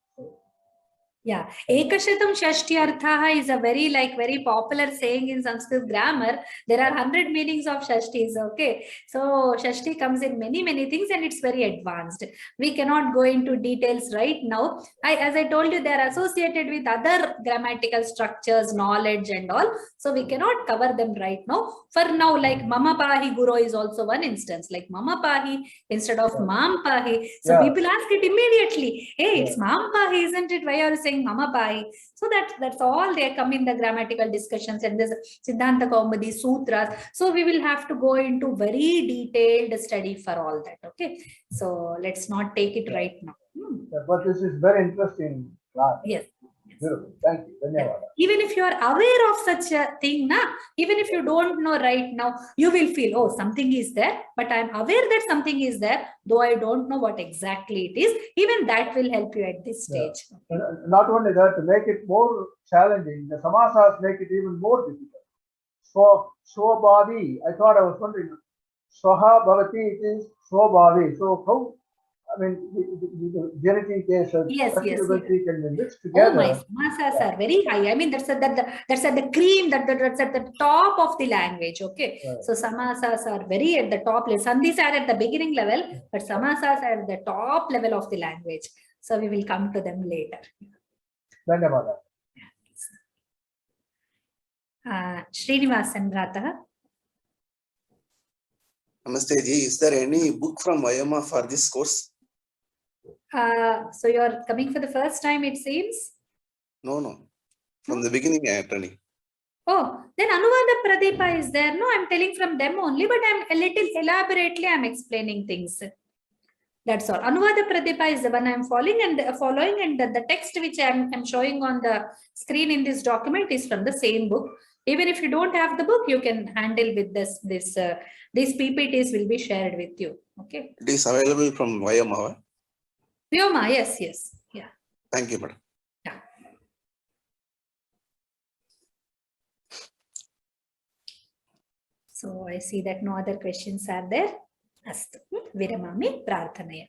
Yeah, Ekashatam Shashti Arthaha is a very popular saying in Sanskrit grammar. There are 100 meanings of Shashtis, okay? So Shashti comes in many things and it's very advanced. We cannot go into details right now. As I told you, they are associated with other grammatical structures, knowledge and all. So we cannot cover them right now. For now, like Mama Pahi Guru is also one instance, like Mama Pahi instead of Mam Pahi. So people ask it immediately, hey, it's Mam Pahi, isn't it? Why are you saying Mama Pahi? So that's all they come in the grammatical discussions and there's Siddhanta Kaumudi, Sutras. So we will have to go into very detailed study for all that. Okay. So let's not take it right now. But this is very interesting class. Yes. Beautiful. Thank you. Dhanyavada. Even if you are aware of such a thing, even if you don't know right now, you will feel, oh, something is there, but I'm aware that something is there, though I don't know what exactly it is. Even that will help you at this stage. Yeah. Not only that, to make it more challenging, the samasas make it even more difficult. So, Swabhavi, I thought I was wondering, Swaha Bhavati, it is Swabhavi. So, how? I mean, the genitive case of yes. can be mixed together. Oh, my samasas are very high. I mean, that's at the cream, that's at the top of the language. Okay. Right. So samasas are very at the top level. Sandhis are at the beginning level, but samasas are at the top level of the language. So we will come to them later. Dhanyavada. Srinivasan Bhrata. Namaste ji. Is there any book from Vyoma for this course? So you're coming for the first time, it seems? No. From the beginning, I am turning. Oh, then Anuvada Pradeepa is there. No, I'm telling from them only, but I'm a little elaborately, I'm explaining things. That's all. Anuvada Pradeepa is the one I'm following, and the text which I'm showing on the screen in this document is from the same book. Even if you don't have the book, you can handle with these PPTs will be shared with you. Okay. It is available from Vyoma. Vyoma, yes. Yeah. Thank you, madam. Yeah. So I see that no other questions are there. Astu. Viramami prarthanaya.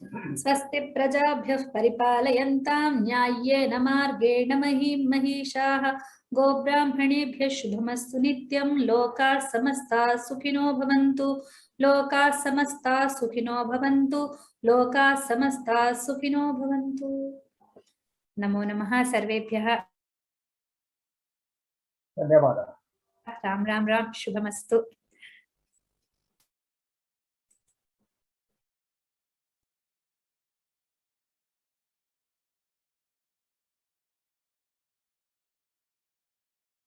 स्वस्ति प्रजाभ्यः परिपालयन्तां न्याय्येन मार्गेण महीं महिषाः गोब्राह्मणेभ्यः शुभमस्तु नित्यं लोकाः समस्ताः सुखिनो भवन्तु लोकाः समस्ताः सुखिनो भवन्तु लोकाः समस्ताः सुखिनो भवन्तु। नमो नमः सर्वेभ्यः। धन्यवादः। राम राम राम शुभमस्तु।